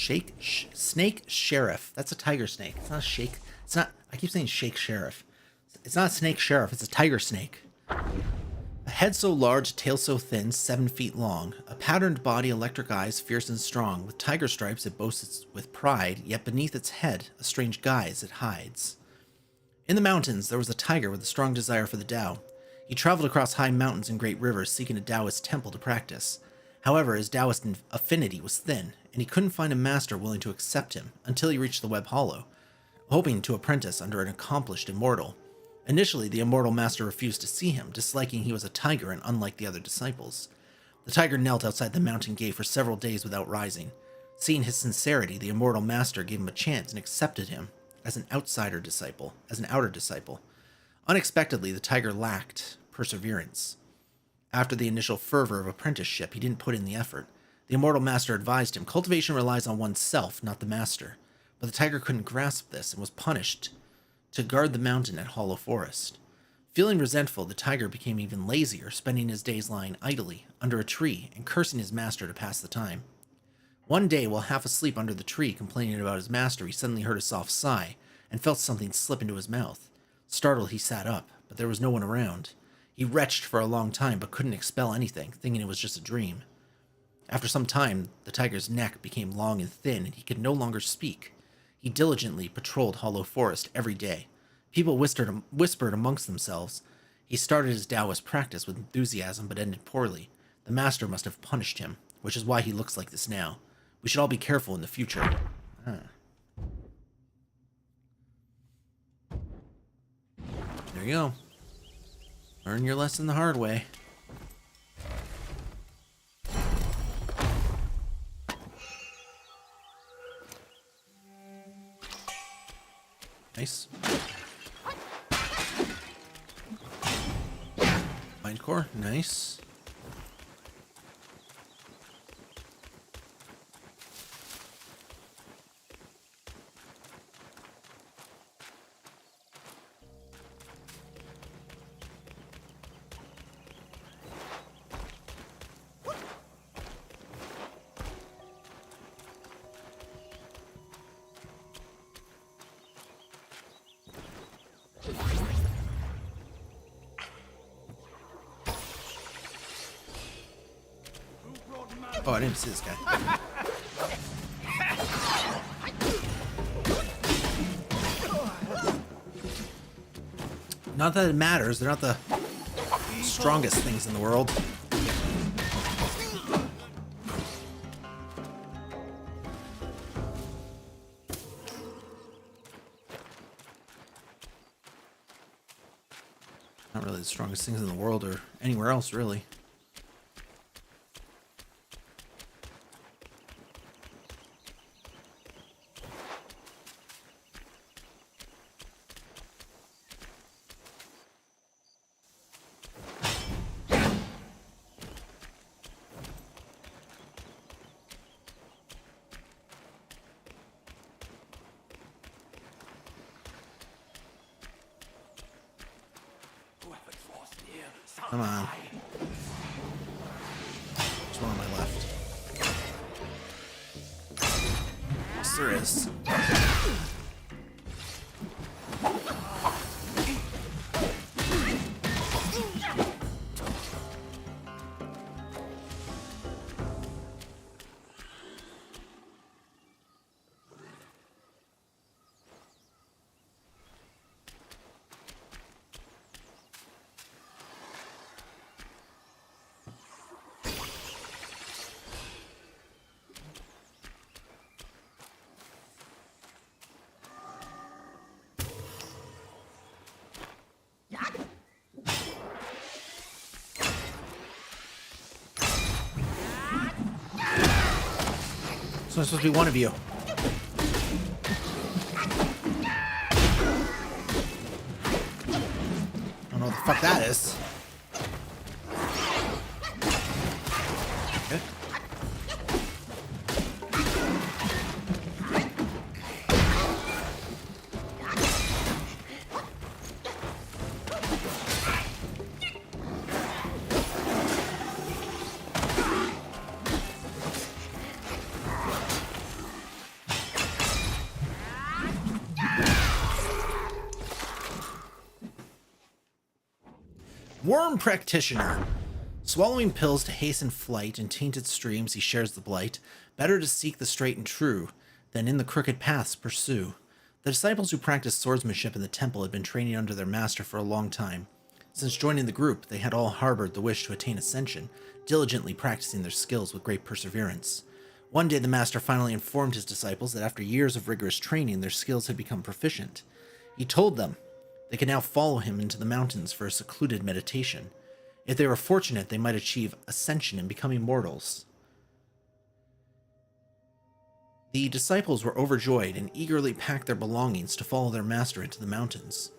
Snake Sheriff. That's a tiger snake. It's not a shake. It's not. I keep saying Shake Sheriff. It's not a snake sheriff. It's a tiger snake. A head so large, tail so thin, 7 feet long. A patterned body, electric eyes, fierce and strong. With tiger stripes, it boasts with pride. Yet beneath its head, a strange guise it hides. In the mountains, there was a tiger with a strong desire for the Tao. He traveled across high mountains and great rivers, seeking a Taoist temple to practice. However, his Taoist affinity was thin, and he couldn't find a master willing to accept him until he reached the Web Hollow, hoping to apprentice under an accomplished immortal. Initially, the immortal master refused to see him, disliking he was a tiger and unlike the other disciples. The tiger knelt outside the mountain gate for several days without rising. Seeing his sincerity, the immortal master gave him a chance and accepted him as an outer disciple. Unexpectedly, the tiger lacked perseverance. After the initial fervor of apprenticeship, he didn't put in the effort. The immortal master advised him, cultivation relies on oneself, not the master. But the tiger couldn't grasp this and was punished to guard the mountain at Hollow Forest. Feeling resentful, the tiger became even lazier, spending his days lying idly under a tree and cursing his master to pass the time. One day, while half asleep under the tree complaining about his master, he suddenly heard a soft sigh and felt something slip into his mouth. Startled, he sat up, but there was no one around. He retched for a long time but couldn't expel anything, thinking it was just a dream. After some time, the tiger's neck became long and thin and he could no longer speak. He diligently patrolled Hollow Forest every day. People whispered amongst themselves. He started his Taoist practice with enthusiasm but ended poorly. The master must have punished him, which is why he looks like this now. We should all be careful in the future. There you go. Learn your lesson the hard way. Nice. Mind core, nice. Oh, I didn't see this guy. Not that it matters. They're not the strongest things in the world. Not really the strongest things in the world or anywhere else, really. Come on. There's one on my left. Yes, there is. So it's supposed to be one of you. I don't know what the fuck that is. Okay. Worm Practitioner. Swallowing pills to hasten flight in tainted streams, he shares the blight. Better to seek the straight and true than in the crooked paths pursue. The disciples who practiced swordsmanship in the temple had been training under their master for a long time. Since joining the group, they had all harbored the wish to attain ascension, diligently practicing their skills with great perseverance. One day the master finally informed his disciples that after years of rigorous training, their skills had become proficient. He told them they could now follow him into the mountains for a secluded meditation. If they were fortunate, they might achieve ascension and become immortals. The disciples were overjoyed and eagerly packed their belongings to follow their master into the mountains.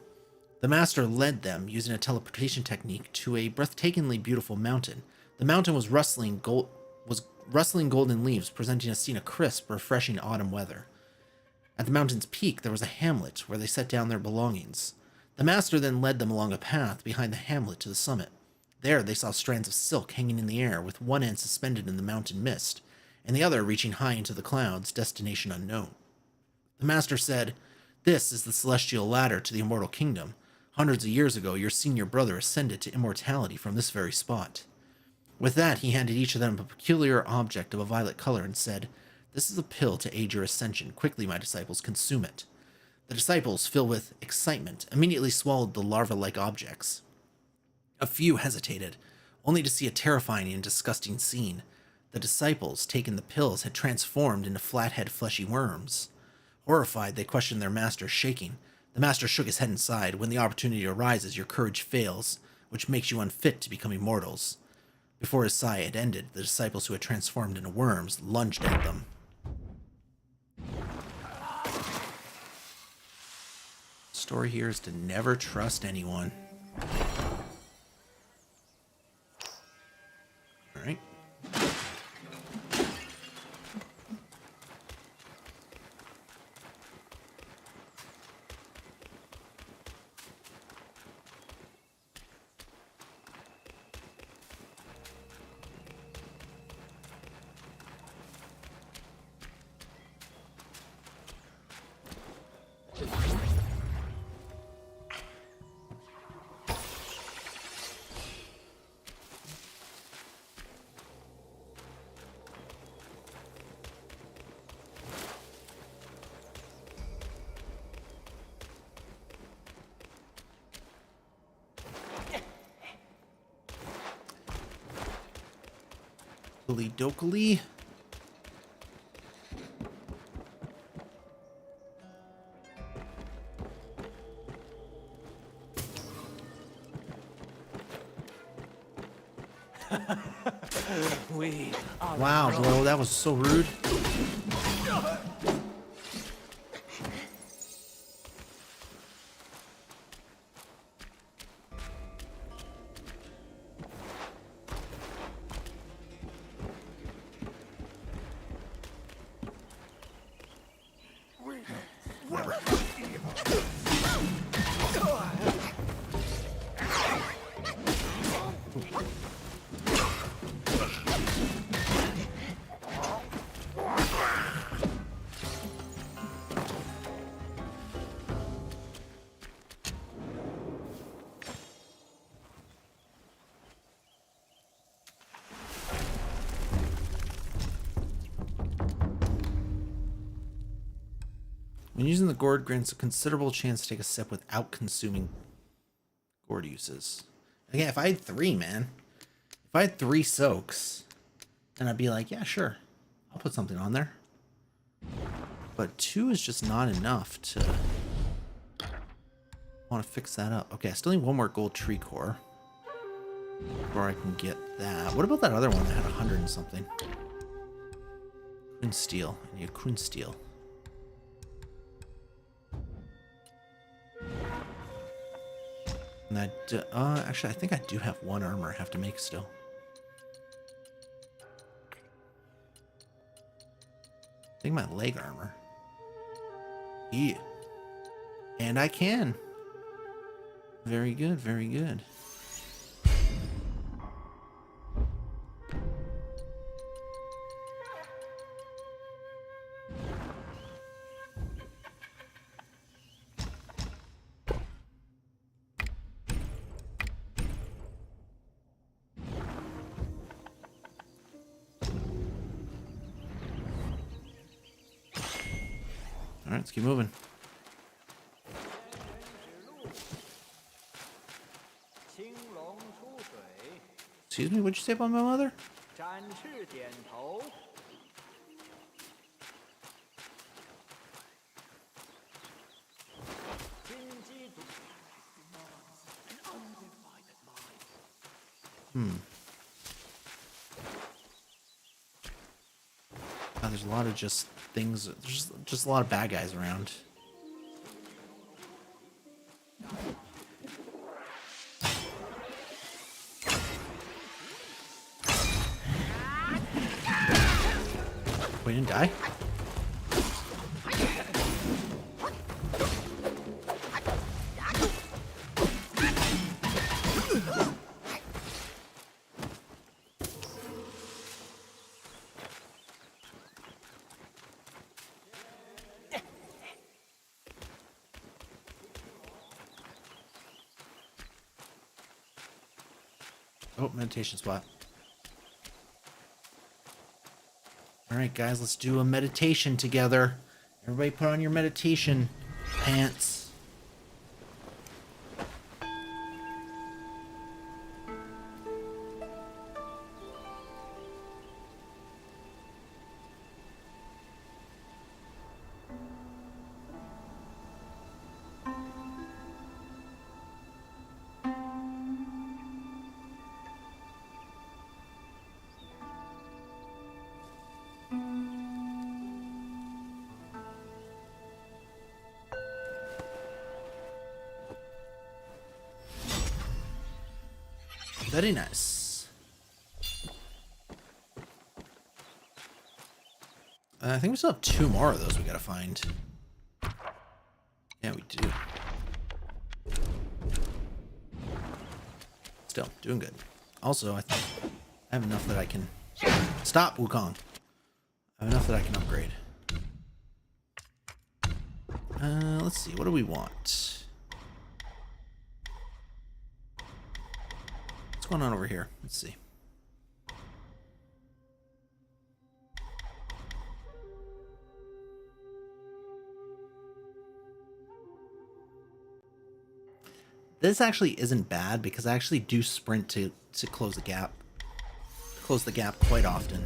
The master led them, using a teleportation technique, to a breathtakingly beautiful mountain. The mountain was rustling golden leaves, presenting a scene of crisp, refreshing autumn weather. At the mountain's peak, there was a hamlet where they set down their belongings. The master then led them along a path behind the hamlet to the summit. There, they saw strands of silk hanging in the air, with one end suspended in the mountain mist, and the other reaching high into the clouds, destination unknown. The master said, "This is the celestial ladder to the immortal kingdom. Hundreds of years ago, your senior brother ascended to immortality from this very spot." With that, he handed each of them a peculiar object of a violet color and said, "This is a pill to aid your ascension. Quickly, my disciples, consume it." The disciples, filled with excitement, immediately swallowed the larva-like objects. A few hesitated, only to see a terrifying and disgusting scene. The disciples, taking the pills, had transformed into flathead fleshy worms. Horrified, they questioned their master, shaking. The master shook his head and sighed. "When the opportunity arises, your courage fails, which makes you unfit to become immortals." Before his sigh had ended, the disciples who had transformed into worms lunged at them. The story here is to never trust anyone. All right. Dokily. Wow, bro, that was so rude. When using the gourd grants a considerable chance to take a sip without consuming gourd uses. Again, if I had 3, man. If I had 3 soaks, then I'd be like, yeah, sure. I'll put something on there. But 2 is just not enough to want to fix that up. Okay, I still need 1 more gold tree core before I can get that. What about that other one that had 100 and something? Kunsteel. I need a Kunsteel. And actually, I think I do have 1 armor I have to make still. I think my leg armor. Yeah. And I can. Very good, very good. let's keep moving. Excuse me, what'd you say about my mother? God, there's a lot of just things. There's just a lot of bad guys around. We didn't die? Oh, meditation spot. All right, guys, let's do a meditation together. Everybody put on your meditation pants. Very nice. I think we still have 2 more of those we gotta find. Yeah, we do. Still, doing good. Also, I think I have enough that I can... Stop, Wukong! I have enough that I can upgrade. Let's see, what do we want? What's going on over here? Let's see. This actually isn't bad because I actually do sprint to close the gap. Close the gap quite often.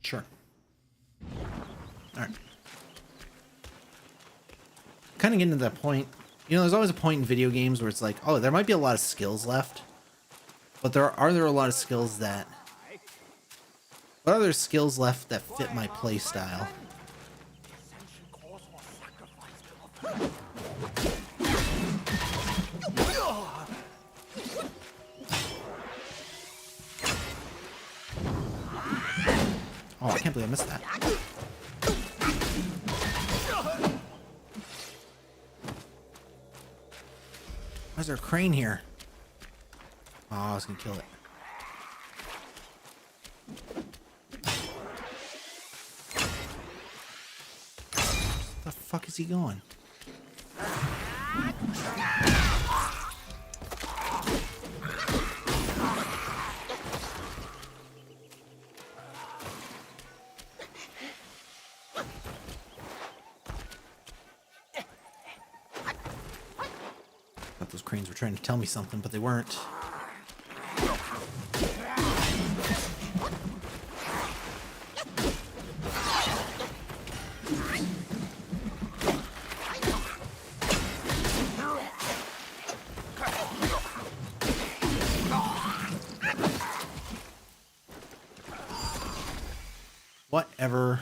Sure. All right. Kind of getting to that point. You know, there's always a point in video games where it's like, oh, there might be a lot of skills left. But are there a lot of skills that... What are there skills left that fit my play style? Oh, I can't believe I missed that. Why is there a crane here? Oh, I was gonna kill it. Where the fuck is he going? cranes were trying to tell me something, but they weren't. Whatever.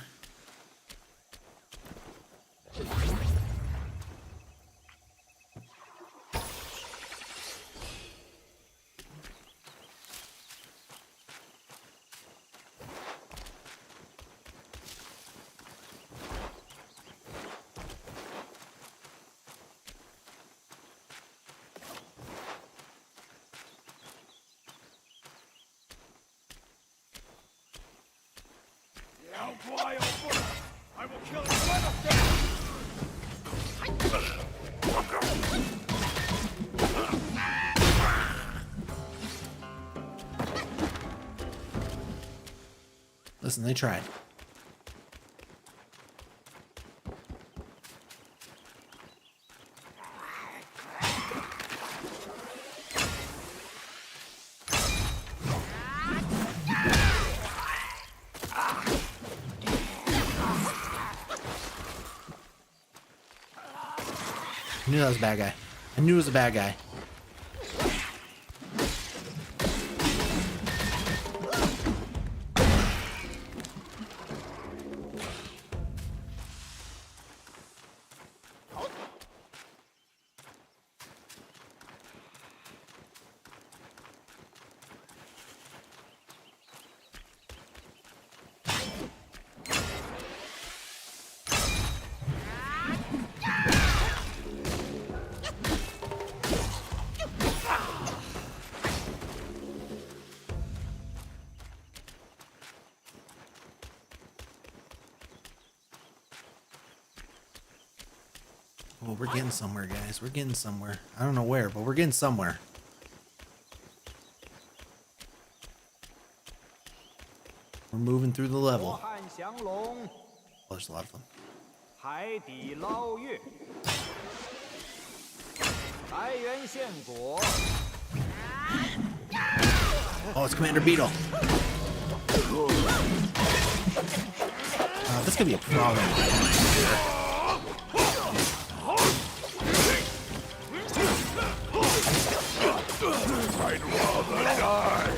I will kill one of them! Listen, they tried. I knew that was a bad guy. I knew it was a bad guy. Oh, we're getting somewhere, guys. We're getting somewhere. I don't know where, but we're getting somewhere. We're moving through the level. Oh, there's a lot of them. Oh, it's Commander Beetle. This could be a problem. I'd rather die!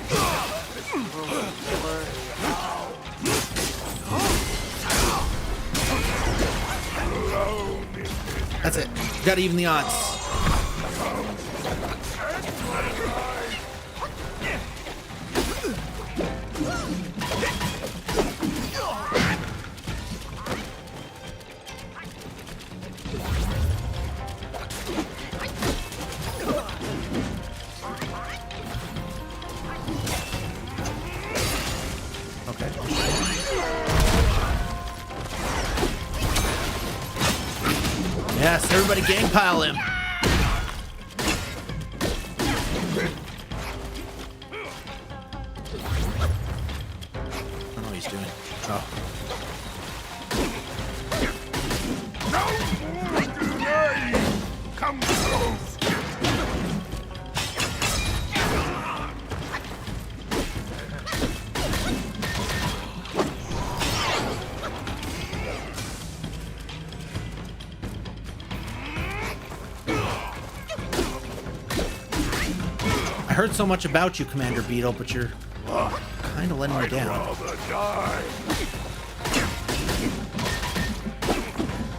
That's it. Gotta even the odds. Yes, everybody gang pile him. I don't know what he's doing. Oh. Come close! I heard so much about you, Commander Beetle, but you're kind of letting me down.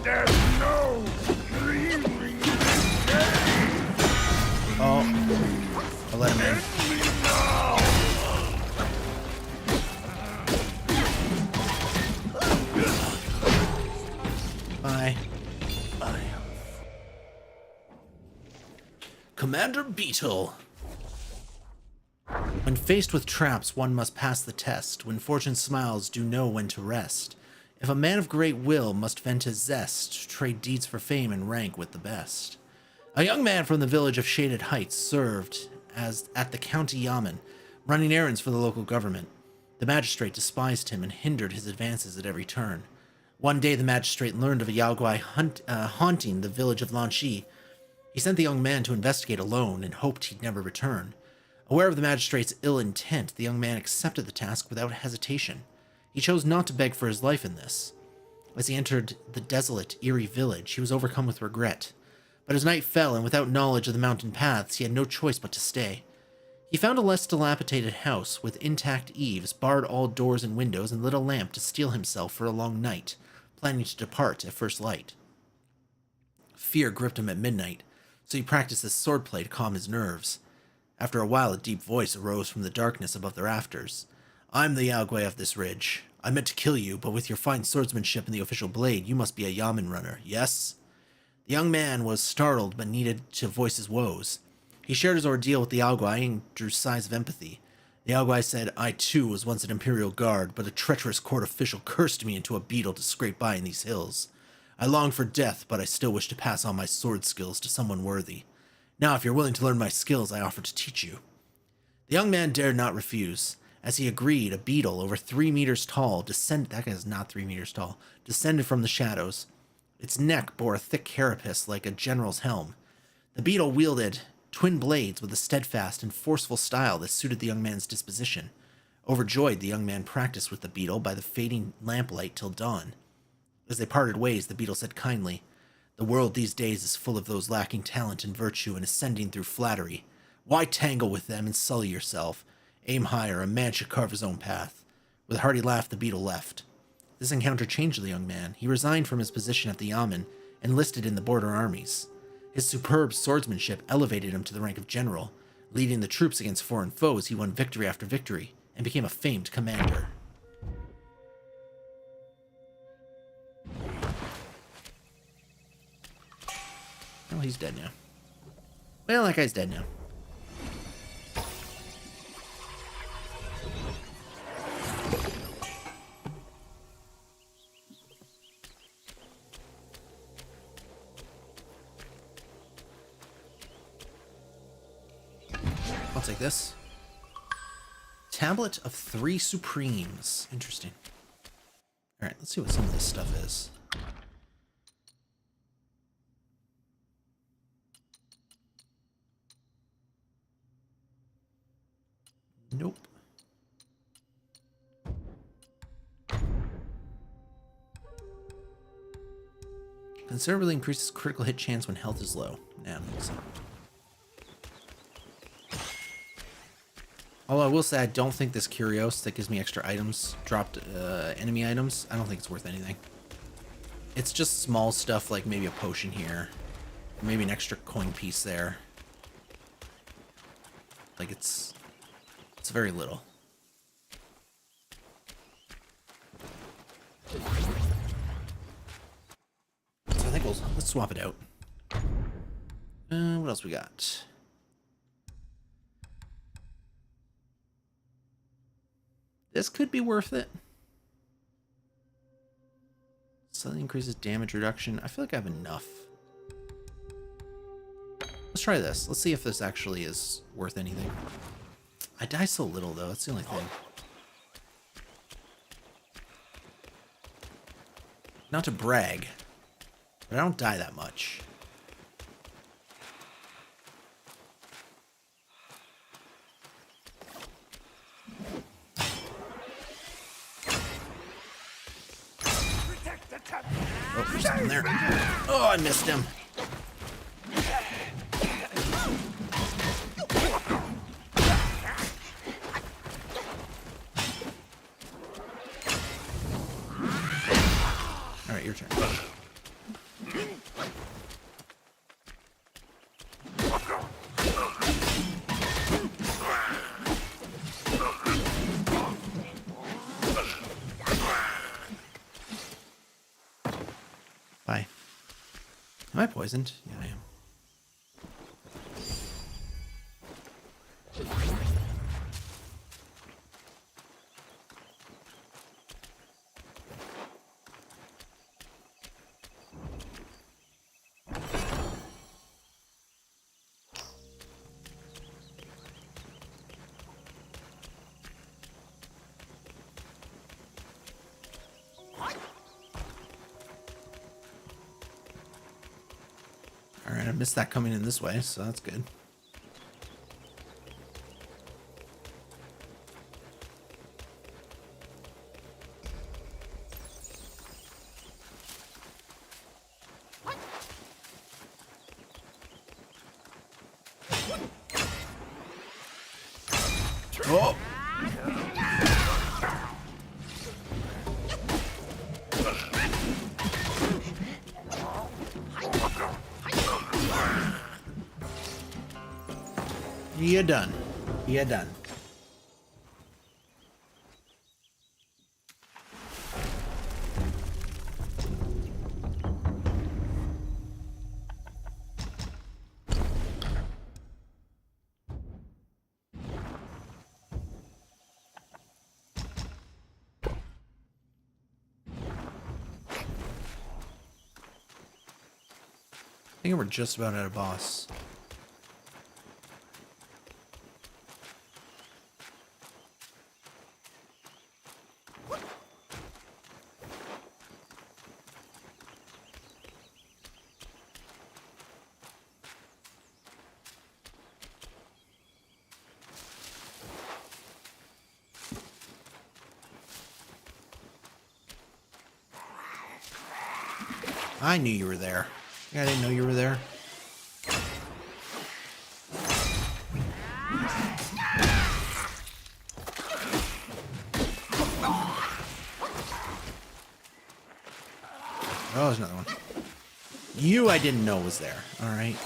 There's no dreaming. Oh, I'll let him in. Bye. Commander Beetle. When faced with traps, one must pass the test. When fortune smiles, do know when to rest. If a man of great will must vent his zest, trade deeds for fame and rank with the best. A young man from the village of Shaded Heights served as at the county yamen, running errands for the local government. The magistrate despised him and hindered his advances at every turn. One day the magistrate learned of a Yaoguai haunting the village of Lanxi. He sent the young man to investigate alone and hoped he'd never return. Aware of the magistrate's ill intent, the young man accepted the task without hesitation. He chose not to beg for his life in this. As he entered the desolate, eerie village, he was overcome with regret. But as night fell, and without knowledge of the mountain paths, he had no choice but to stay. He found a less dilapidated house with intact eaves, barred all doors and windows, and lit a lamp to steel himself for a long night, planning to depart at first light. Fear gripped him at midnight, so he practiced his swordplay to calm his nerves. After a while, a deep voice arose from the darkness above the rafters. "I'm the Yagwe of this ridge. I meant to kill you, but with your fine swordsmanship and the official blade, you must be a yamen runner, yes?" The young man was startled, but needed to voice his woes. He shared his ordeal with the Yagwe and drew sighs of empathy. The Yagwe said, "I too was once an imperial guard, but a treacherous court official cursed me into a beetle to scrape by in these hills. I longed for death, but I still wish to pass on my sword skills to someone worthy. Now, if you're willing to learn my skills, I offer to teach you." The young man dared not refuse. As he agreed, a beetle over 3 meters tall that guy's not 3 meters tall, descended from the shadows. Its neck bore a thick carapace like a general's helm. The beetle wielded twin blades with a steadfast and forceful style that suited the young man's disposition. Overjoyed, the young man practiced with the beetle by the fading lamplight till dawn. As they parted ways, the beetle said kindly, "The world these days is full of those lacking talent and virtue and ascending through flattery. Why tangle with them and sully yourself? Aim higher, a man should carve his own path." With a hearty laugh, the beetle left. This encounter changed the young man. He resigned from his position at the yamen and enlisted in the border armies. His superb swordsmanship elevated him to the rank of general. Leading the troops against foreign foes, he won victory after victory and became a famed commander. Oh, he's dead now. Well, that guy's dead now. I'll take this. Tablet of 3 Supremes. Interesting. Alright, let's see what some of this stuff is. Nope. Considerably increases critical hit chance when health is low. Nah, I don't think so. Although I will say I don't think this Curios that gives me extra items, dropped enemy items, I don't think it's worth anything. It's just small stuff like maybe a potion here. Or maybe an extra coin piece there. Like it's very little. So I think let's swap it out. What else we got? This could be worth it. Slightly increases damage reduction. I feel like I have enough. Let's try this. Let's see if this actually is worth anything. I die so little, though. That's the only thing. Not to brag, but I don't die that much. Oh, there's something there. Oh, I missed him. All right, your turn. Bye. Am I poisoned? Yeah, I am. missed that coming in this way, so that's good. Oh! You're done. You're done. I think we're just about at a boss. I knew you were there. I didn't know you were there. Oh, there's another one. You I didn't know was there. Alright.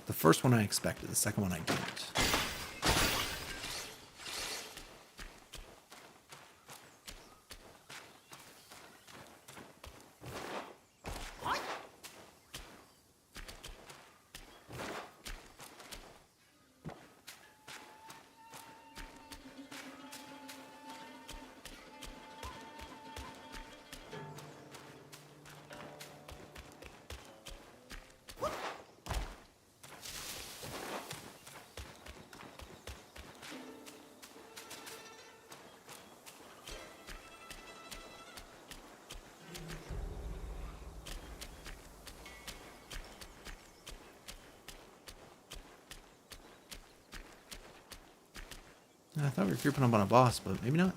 The first one I expected, the second one I didn't. I thought we were creeping up on a boss, but maybe not.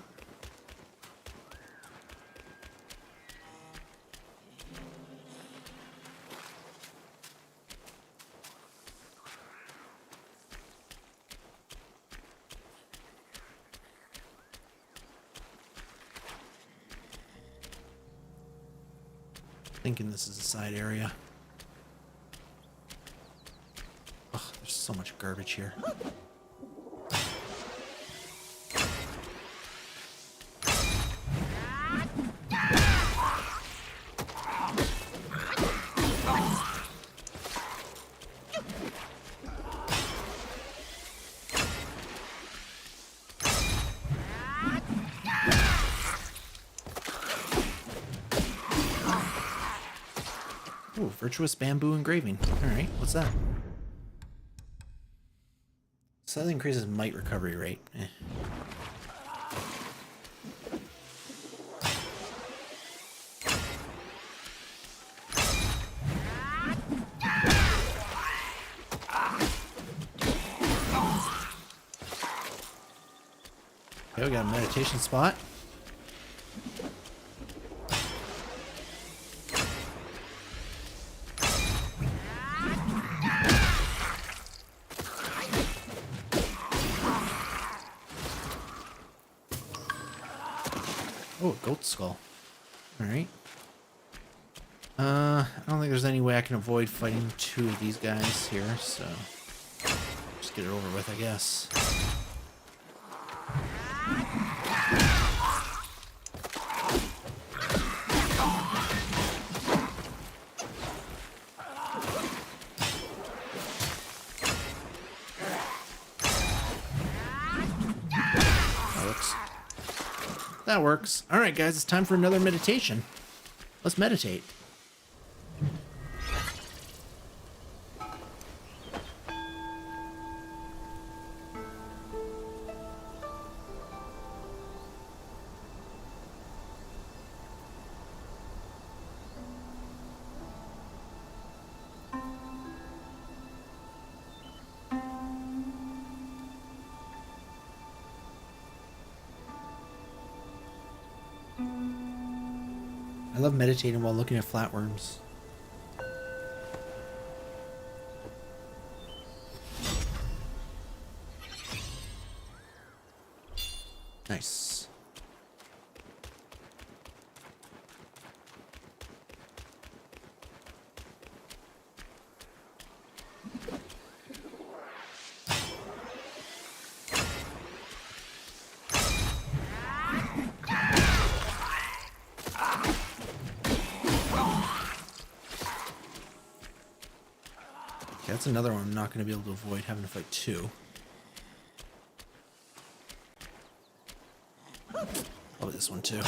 Thinking this is a side area. Ugh, there's so much garbage here. Ooh, virtuous bamboo engraving. Alright, what's that? Slightly increases might recovery rate. Eh. Okay, we got a meditation spot. Oh, a goat skull. Alright. I don't think there's any way I can avoid fighting two of these guys here, so just get it over with, I guess. That works. All right, guys, it's time for another meditation. Let's meditate. I love meditating while looking at flatworms. Nice. Okay, that's another one I'm not going to be able to avoid having to fight two. Probably this one too.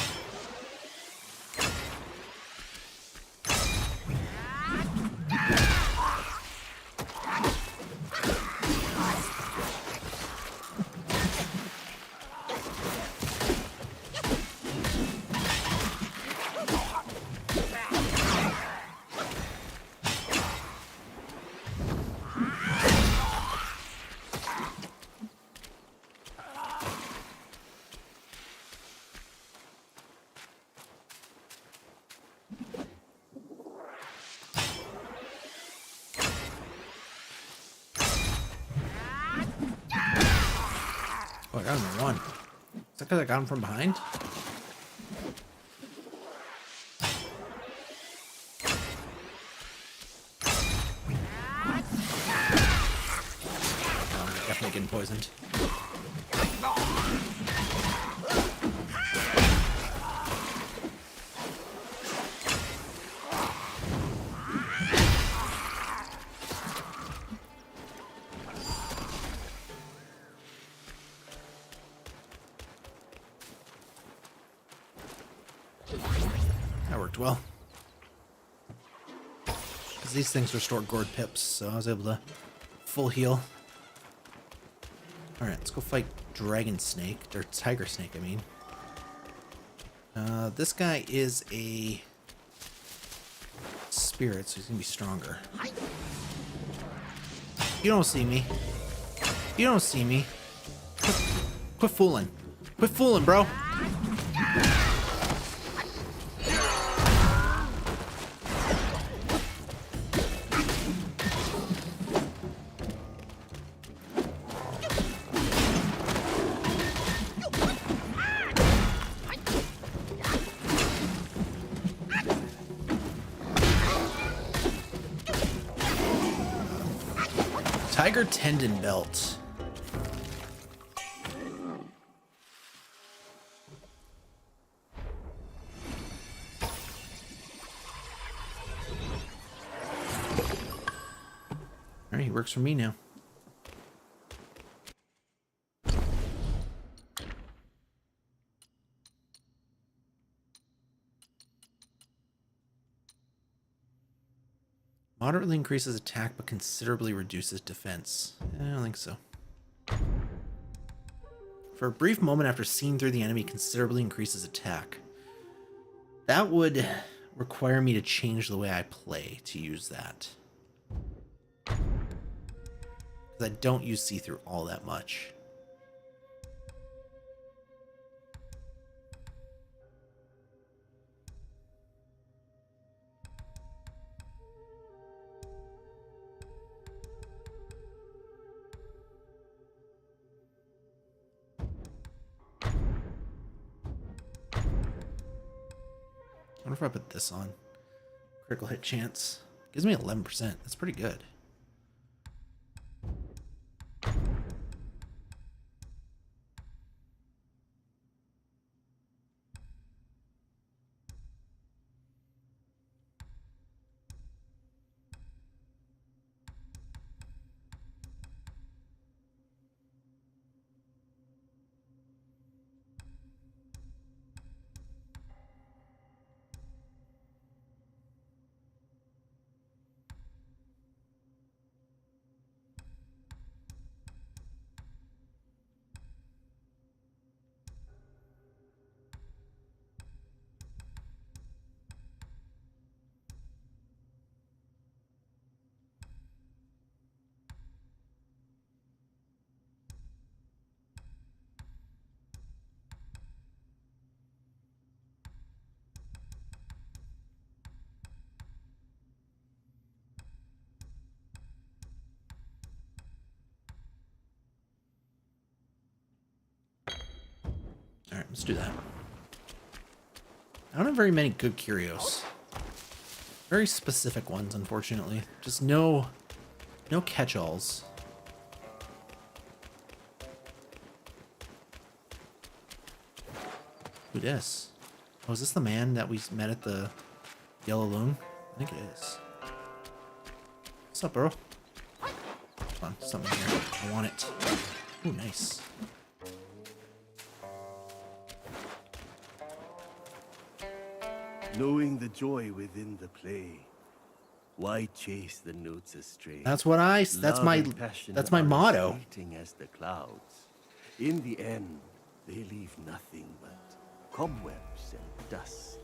Oh, I got him in one. Is that because I got him from behind? Oh, I'm definitely getting poisoned. That worked well. Because these things restore gourd pips, so I was able to full heal. Alright, let's go fight Dragon Snake, or Tiger Snake, I mean. This guy is a spirit, so he's gonna be stronger. You don't see me. You don't see me. Quit fooling. Quit fooling, bro. Tiger Tendon Belt. Alright, he works for me now. Moderately increases attack, but considerably reduces defense. I don't think so. For a brief moment after seeing through the enemy, considerably increases attack. That would require me to change the way I play to use that. Because I don't use see-through all that much. I wonder if I put this on. Critical hit chance. Gives me 11%. That's pretty good. let's do that. I don't have very many good curios. Very specific ones, unfortunately. Just no catch-alls. Who this? Oh, is this the man that we met at the Yellow Loon? I think it is. What's up, bro? Come on, something here. I want it. Ooh, nice. Knowing the joy within the play, why chase the notes astray? That's what that's Love my and passion that's my are as motto. fleeting as the clouds. In the end, they leave nothing but cobwebs and dust.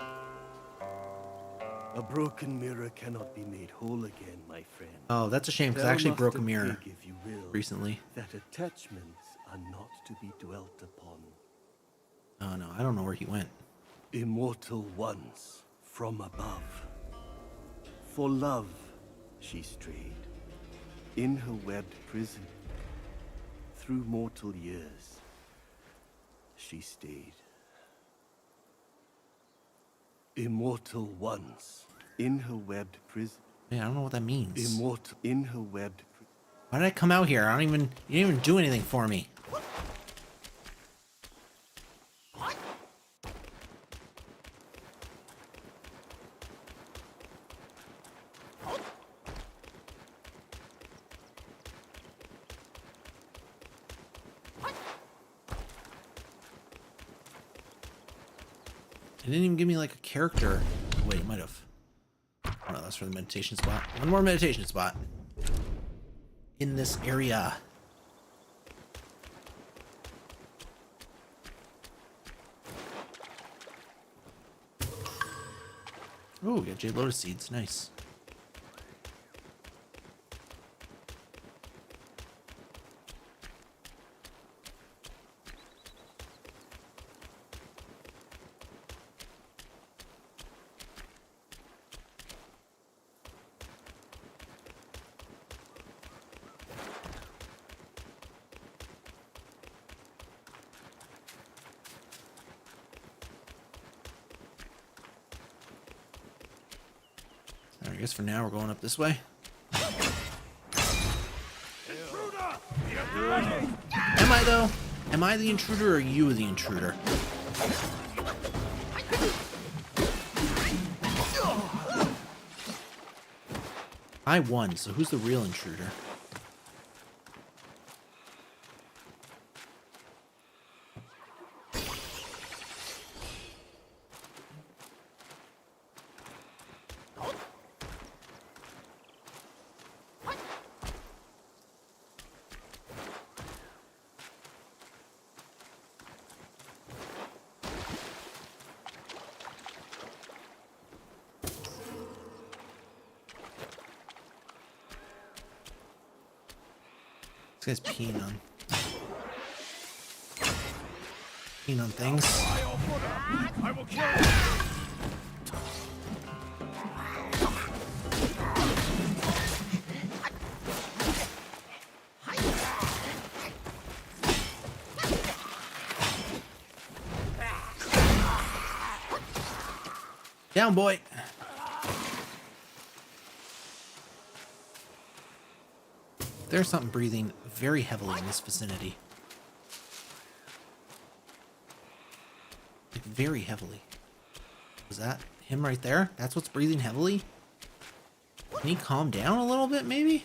A broken mirror cannot be made whole again, my friend. Oh, that's a shame because I Thou actually must broke a mirror beg, if you will, recently. that attachments are not to be dwelt upon. Oh no, I don't know where he went. Immortal once from above. For love she strayed, in her webbed prison. Through mortal years she stayed. Immortal once, in her webbed prison. Man, I don't know what that means. Immortal in her webbed prison. Why did I come out here? You didn't even do anything for me. It didn't even give me like a character. Wait, it might have. Oh no, that's for the meditation spot. One more meditation spot. In this area. Oh, we got Jade Lotus seeds. Nice. I guess for now we're going up this way. Am I though? Am I the intruder or are you the intruder? I won, so who's the real intruder? This guy's peeing on things. I will kill you. Down, boy. There's something breathing very heavily in this vicinity. Like very heavily. Was that him right there? That's what's breathing heavily? Can he calm down a little bit, maybe?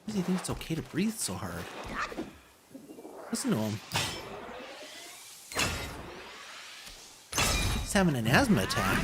Why does he think it's okay to breathe so hard? Listen to him. He's having an asthma attack.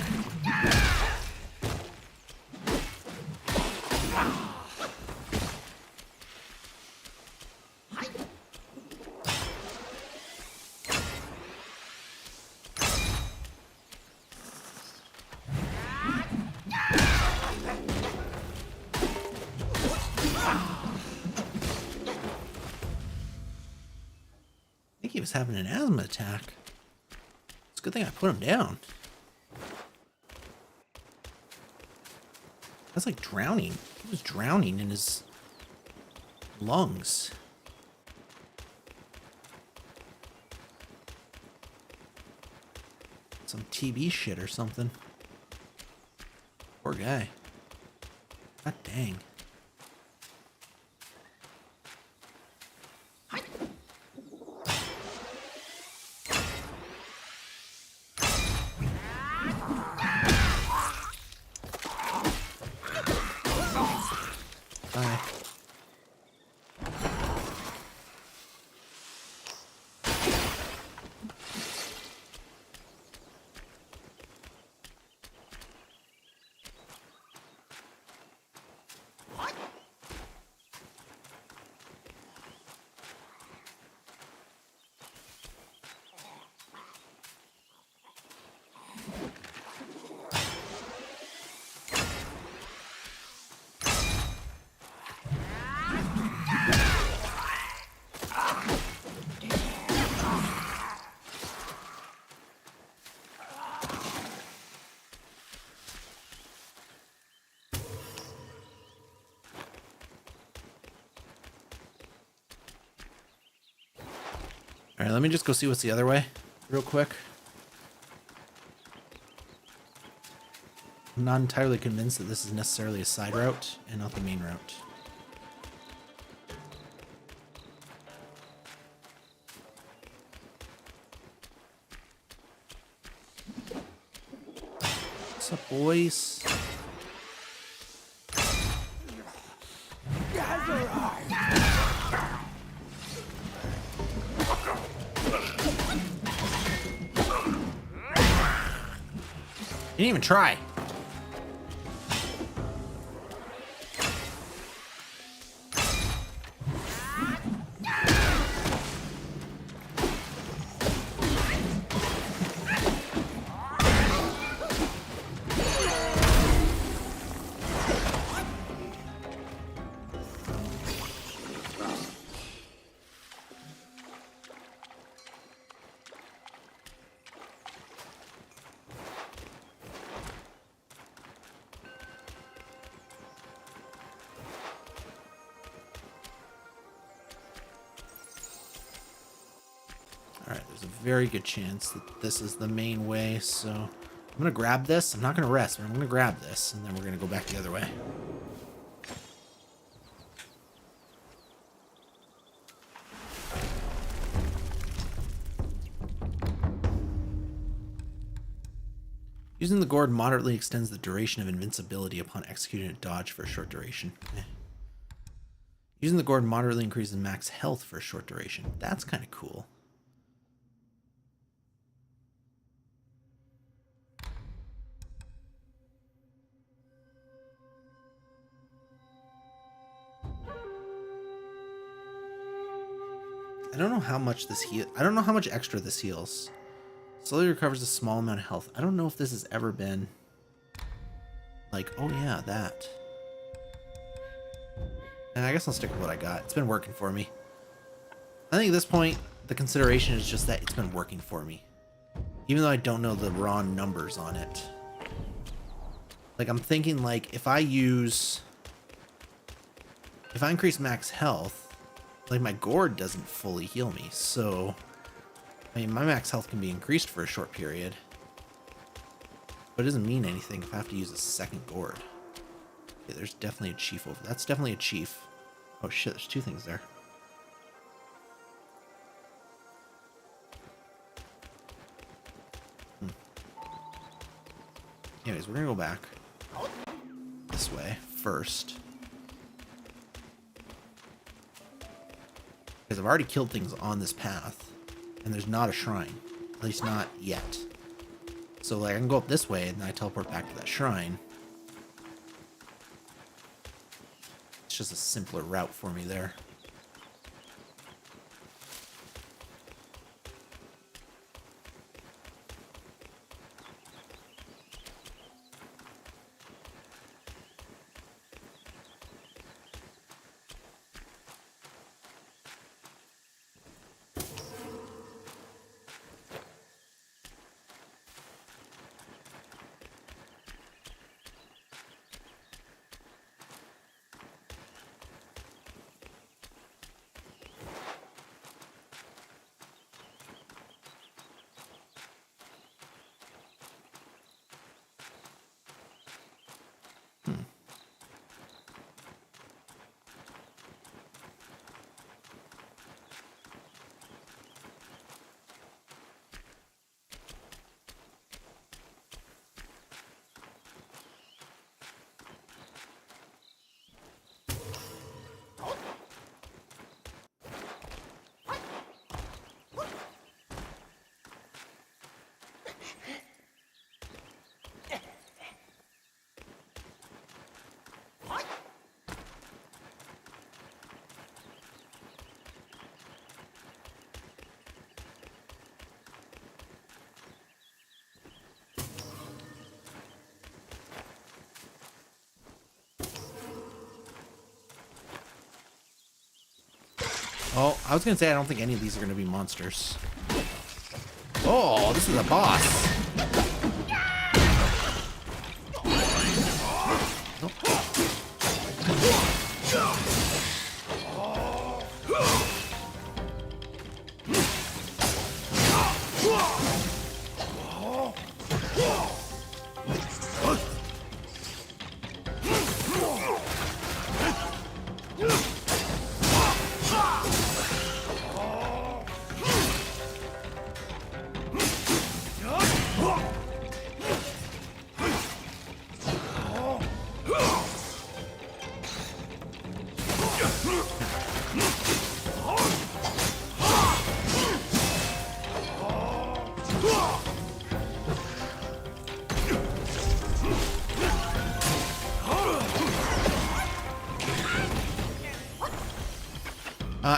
I think he was having an asthma attack. It's a good thing I put him down. That's like drowning. He was drowning in his lungs. Some TB shit or something. Poor guy. God dang. Bye. Alright, let me just go see what's the other way real quick. I'm not entirely convinced that this is necessarily a side route and not the main route. What's up, boys? You didn't even try. Alright, there's a very good chance that this is the main way, so I'm gonna grab this. I'm not gonna rest, but I'm gonna grab this, and then we're gonna go back the other way. Using the gourd moderately extends the duration of invincibility upon executing a dodge for a short duration. Using the gourd moderately increases max health for a short duration. That's kind of cool. I don't know how much this I don't know how much extra this heals. Slowly recovers a small amount of health. I don't know if this has ever been like, oh yeah, that. And I guess I'll stick with what I got. It's been working for me. I think at this point, the consideration is just that it's been working for me. Even though I don't know the raw numbers on it. Like, I'm thinking, like, if I increase max health, like, my gourd doesn't fully heal me, so I mean, my max health can be increased for a short period, but it doesn't mean anything if I have to use a second gourd. Okay, there's definitely a chief over. That's definitely a chief. Oh shit, there's two things there. Anyways, we're gonna go back this way first. Because I've already killed things on this path, and there's not a shrine. At least not yet. So, like, I can go up this way, and then I teleport back to that shrine. It's just a simpler route for me there. Oh, I was gonna say I don't think any of these are gonna be monsters. Oh, this is a boss.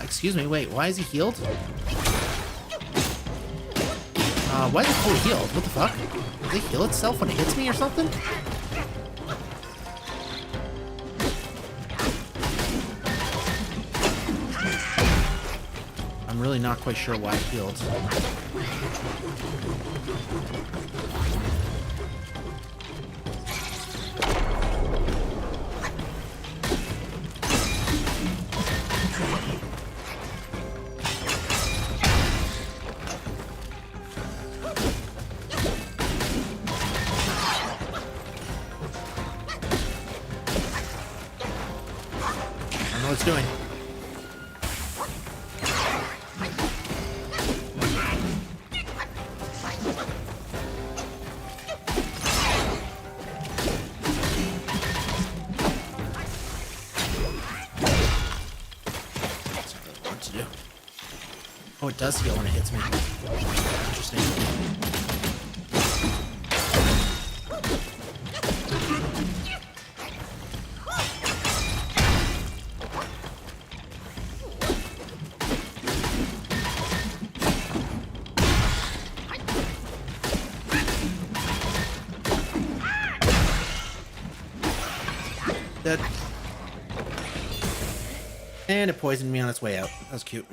Excuse me, wait, why is he healed? Why is it fully healed? What the fuck? Does it heal itself when it hits me or something? I'm really not quite sure why it healed. It's doing. What to do? Oh, it does heal when it hits me. Interesting. Dead. And it poisoned me on its way out. That was cute.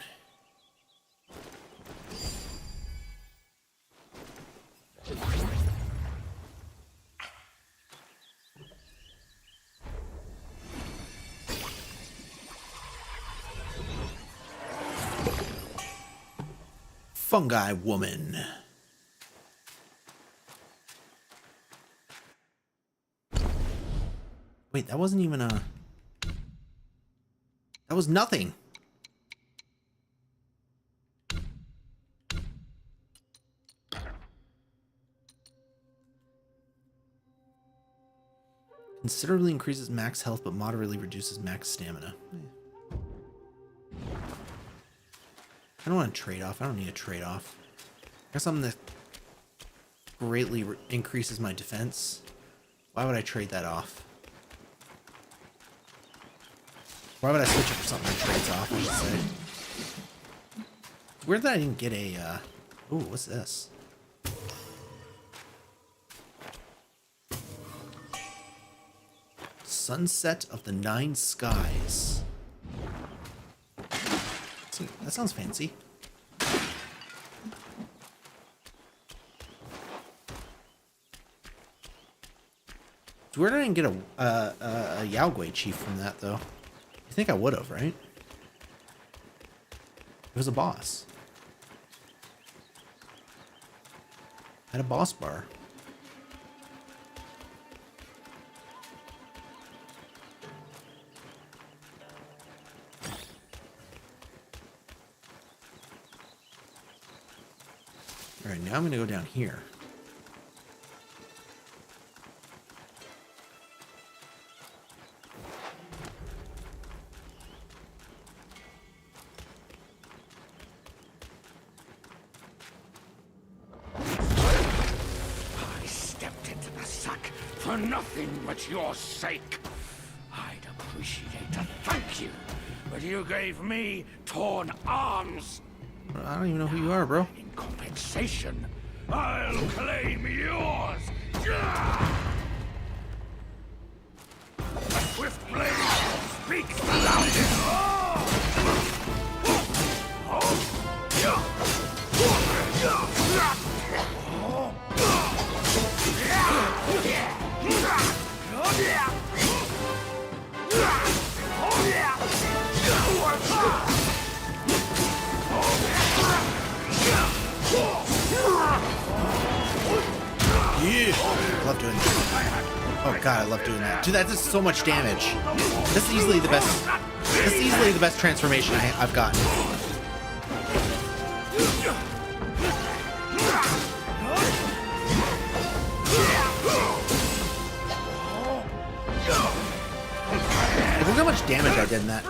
Fungiwoman. Wait, that wasn't even a... That was nothing. Considerably increases max health, but moderately reduces max stamina. I don't want to trade off. I don't need a trade off. I got something that greatly increases my defense. Why would I trade that off? Why would I switch it for something that trades off, I should say? It's weird that I didn't get a, Ooh, what's this? Sunset of the Nine Skies. That sounds fancy. It's weird I didn't get a Yao Gui chief from that, though. I think I would have, right? It was a boss. Had a boss bar. Alright, now I'm going to go down here. For nothing but your sake. I'd appreciate a thank you, but you gave me torn arms. I don't even know who you are, bro. In compensation, I'll claim yours. A swift blade speaks the loudest. Yeah. I love doing that. Oh god, I love doing that. Dude, that does so much damage. This is easily the best. This is easily the best transformation I've gotten. Look how much damage I did in that.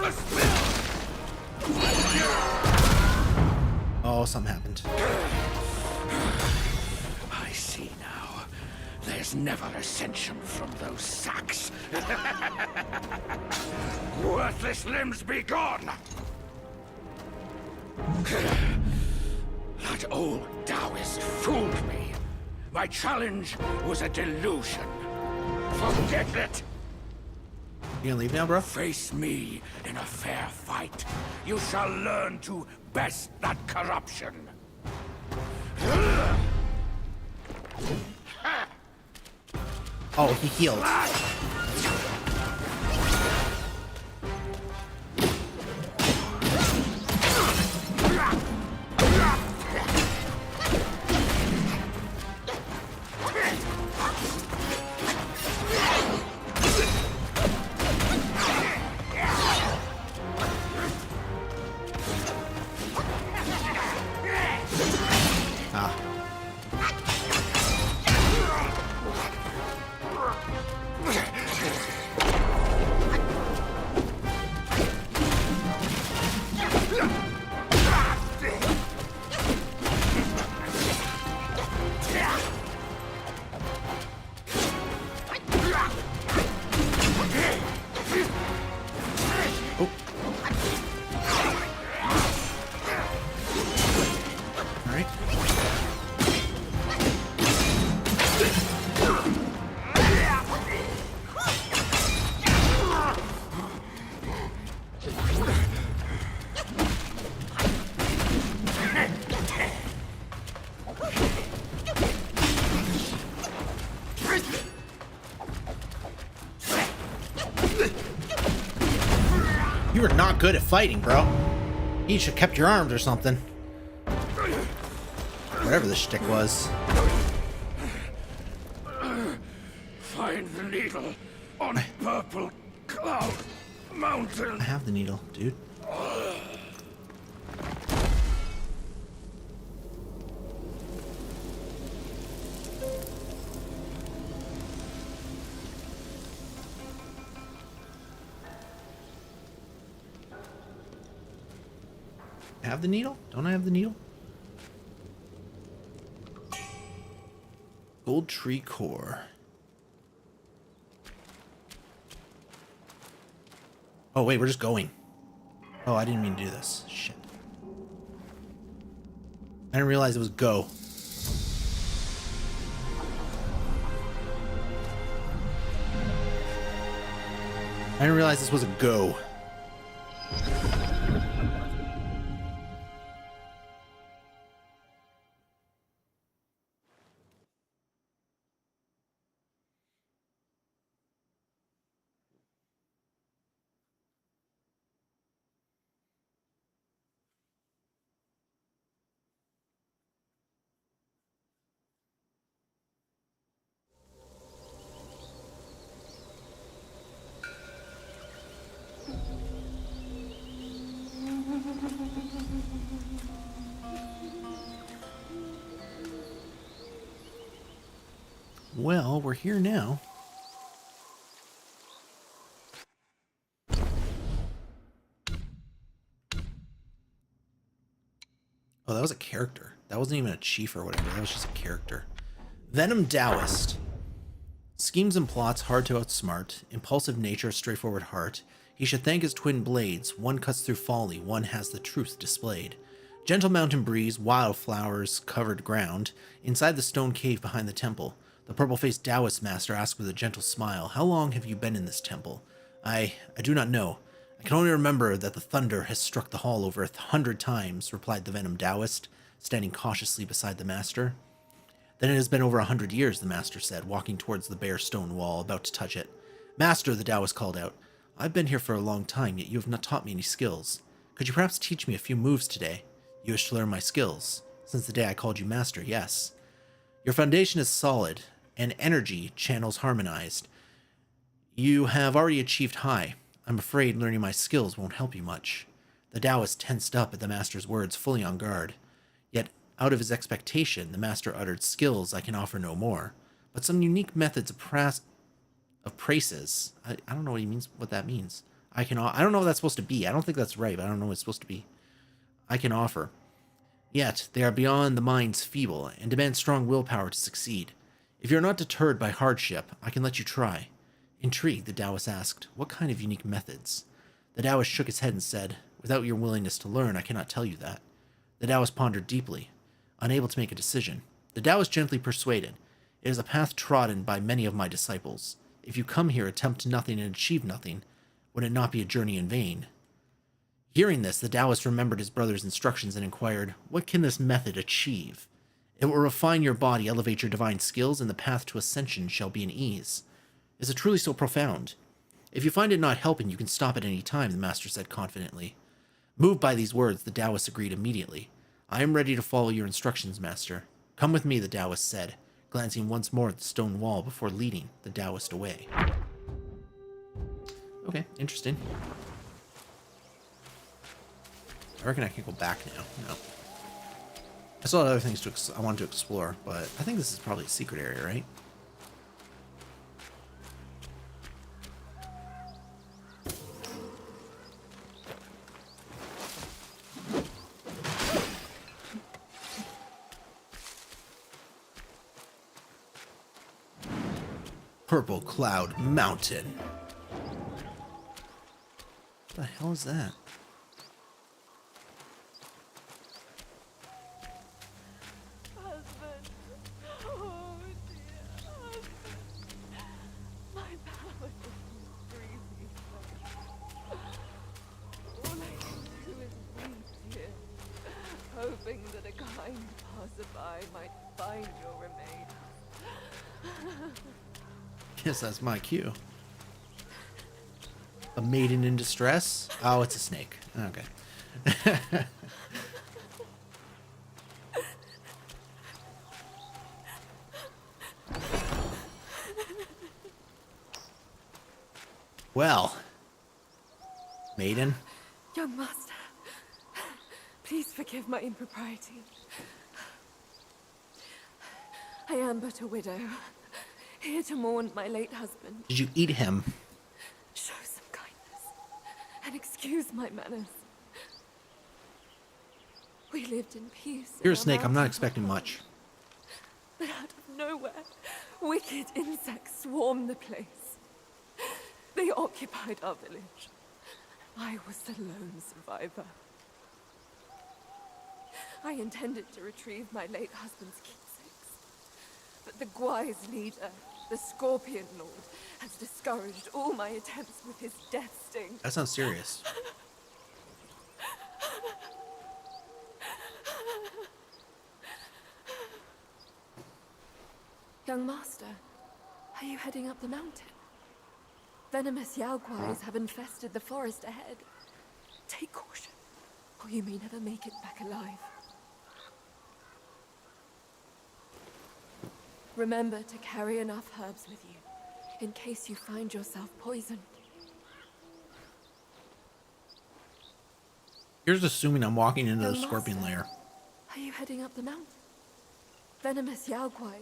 Oh, something happened. I see now. There's never ascension from those sacks. Worthless limbs be gone! That old Daoist fooled me. My challenge was a delusion. Forget it! You gonna leave now, bro? Face me in a fair fight. You shall learn to best that corruption. Oh, he healed. You were not good at fighting, bro. You should have kept your arms or something. Whatever the shtick was. Find the needle on Purple Cloud Mountain. I have the needle, dude. I have the needle? Don't I have the needle? Gold tree core. Oh wait, we're just going. Oh, I didn't mean to do this. Shit. I didn't realize it was go. I didn't realize this was a go. Well, we're here now. Oh, that was a character. That wasn't even a chief or whatever. That was just a character. Venom Daoist. Schemes and plots hard to outsmart. Impulsive nature, straightforward heart. He should thank his twin blades. One cuts through folly, one has the truth displayed. Gentle mountain breeze, wildflowers covered ground. Inside the stone cave behind the temple. The purple-faced Daoist master asked with a gentle smile, "How long have you been in this temple?" I do not know. I can only remember that the thunder has struck the hall over 100 times, replied the Venom Daoist, standing cautiously beside the master. Then it has been over 100 years, the master said, walking towards the bare stone wall, about to touch it. Master, the Daoist called out, I've been here for a long time, yet you have not taught me any skills. Could you perhaps teach me a few moves today? You wish to learn my skills. Since the day I called you master, yes. Your foundation is solid. and energy channels harmonized. You have already achieved high. I'm afraid learning my skills won't help you much. The Daoist tensed up at the master's words, fully on guard. Yet, out of his expectation, the master uttered, skills I can offer no more, but some unique methods of prases. I don't know what that means. I don't know what that's supposed to be. I don't think that's right, but I don't know what it's supposed to be. I can offer. Yet, they are beyond the mind's feeble, and demand strong willpower to succeed. If you're not deterred by hardship, I can let you try. Intrigued, the Taoist asked, what kind of unique methods? The Taoist shook his head and said, without your willingness to learn, I cannot tell you that. The Taoist pondered deeply, unable to make a decision. The Taoist gently persuaded, it is a path trodden by many of my disciples. If you come here, attempt nothing, and achieve nothing, would it not be a journey in vain? Hearing this, the Taoist remembered his brother's instructions and inquired, what can this method achieve? It will refine your body, elevate your divine skills, and the path to ascension shall be an ease. Is it truly so profound? If you find it not helping, you can stop at any time, the master said confidently. Moved by these words, the Taoist agreed immediately. I am ready to follow your instructions, master. Come with me, the Taoist said, glancing once more at the stone wall before leading the Taoist away. Okay, interesting. I reckon I can go back now. No. I still had other things I wanted to explore, but I think this is probably a secret area, right? Purple Cloud Mountain. What the hell is that? Husband. Oh dear, husband. My power doesn't free me. All I can do is weep here, hoping that a kind passerby might find your remains. Yes, that's my cue. A maiden in distress? Oh, it's a snake. Okay. Well, maiden. Young master, please forgive my impropriety. I am but a widow, here to mourn my late husband. Did you eat him? Show some kindness and excuse my manners. We lived in peace. You're a in our snake. I'm not mountain expecting home. much. But out of nowhere, wicked insects swarmed the place. They occupied our village. I was the lone survivor. I intended to retrieve my late husband's keepsakes, but the Guai's leader, the Scorpion Lord, has discouraged all my attempts with his death sting. That sounds serious. Young master, are you heading up the mountain? Venomous Yao Guais have infested the forest ahead. Take caution, or you may never make it back alive. Remember to carry enough herbs with you, in case you find yourself poisoned. Here's assuming I'm walking into the Young scorpion master, lair. Are you heading up the mountain? Venomous Yao Guai.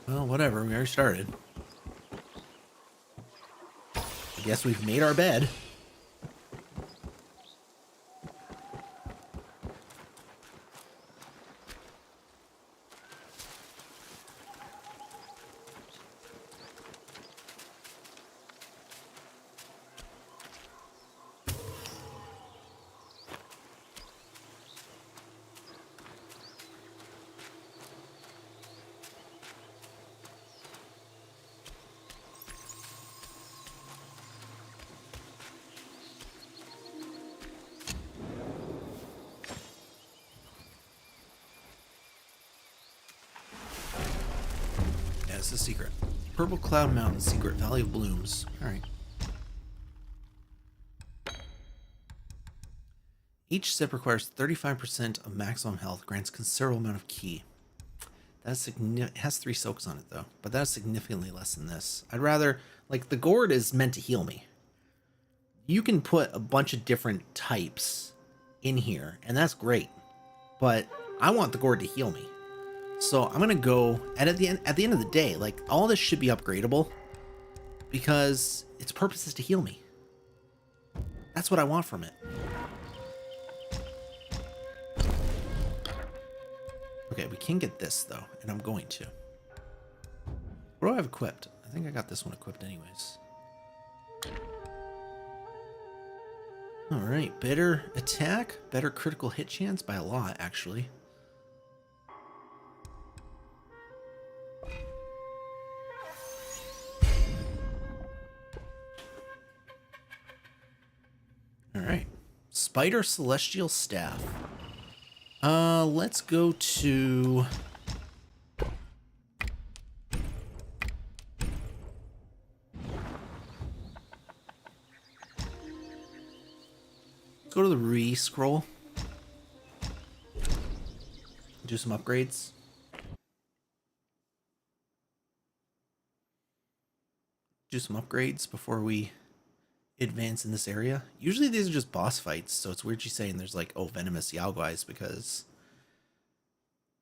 Well, whatever. We already started. I guess we've made our bed. The secret. Purple Cloud Mountain secret. Valley of Blooms. Alright. Each sip requires 35% of maximum health, grants considerable amount of ki. That's it has 3 soaks on it though, but that's significantly less than this. I'd rather, like, the gourd is meant to heal me. You can put a bunch of different types in here, and that's great. But I want the gourd to heal me. So I'm gonna go, and at the end of the day, like, all this should be upgradable because its purpose is to heal me. That's what I want from it. Okay, we can get this though, and I'm going to. What do I have equipped? I think I got this one equipped anyways. Alright, better attack, better critical hit chance by a lot, actually. Alright. Spider Celestial Staff. Let's go to... Let's go to the re-scroll. Do some upgrades. Do some upgrades before we advance in this area. Usually these are just boss fights, so it's weird you saying there's like, oh, venomous Yao guys, because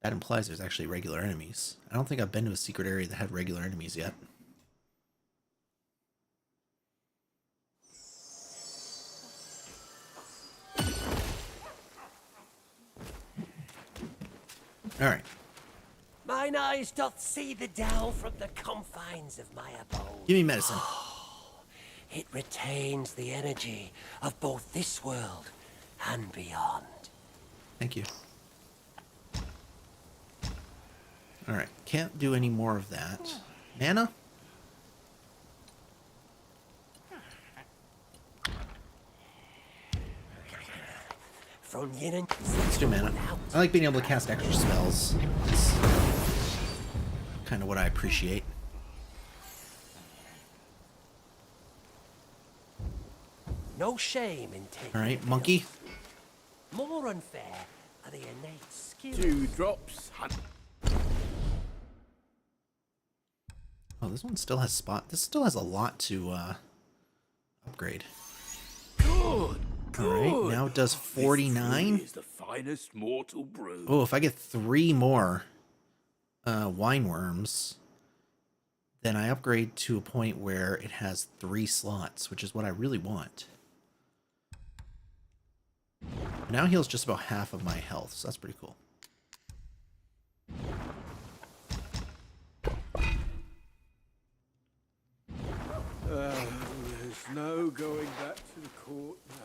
that implies there's actually regular enemies. I don't think I've been to a secret area that had regular enemies yet. Alright. Mine eyes doth see the Tao from the confines of my abode. Give me medicine. It retains the energy of both this world and beyond. Thank you. Alright, can't do any more of that. Mana? From yin and Let's do mana. I like being able to cast extra spells. It's kind of what I appreciate. no shame in taking. Alright, monkey. More unfair are the innate skills. 2 drops. Oh, this one still has spot. This still has a lot to upgrade. Good. Alright, now it does 49. Is the finest mortal brew. Oh, if I get 3 more wine worms, then I upgrade to a point where it has 3 slots, which is what I really want. Now heals just about half of my health, so that's pretty cool. There's no going back to the court now.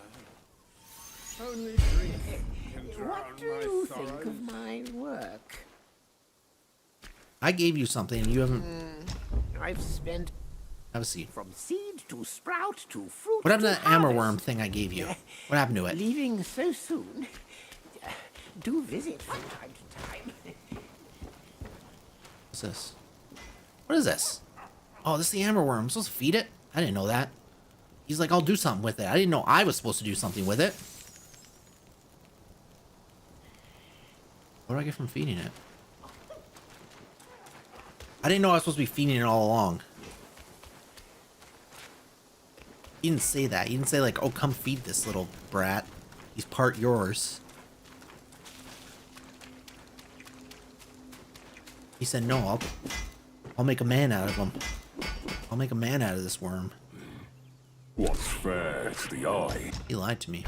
Only drink can drown What do my you sorrows. think of my work? I gave you something and you haven't... I've spent Have a seat. from seed to sprout to fruit. What happened to that harvest. hammerworm thing I gave you? What happened to it? Leaving so soon. Do visit from time to time. What's this? What is this? Oh, this is the hammerworm. I'm supposed to feed it? I didn't know that. He's like, I'll do something with it. I didn't know I was supposed to do something with it. What do I get from feeding it? I didn't know I was supposed to be feeding it all along. He didn't say that. He didn't say like, oh, come feed this little brat. He's part yours. He said, no, I'll make a man out of him. I'll make a man out of this worm. What's fair to the eye He lied to me.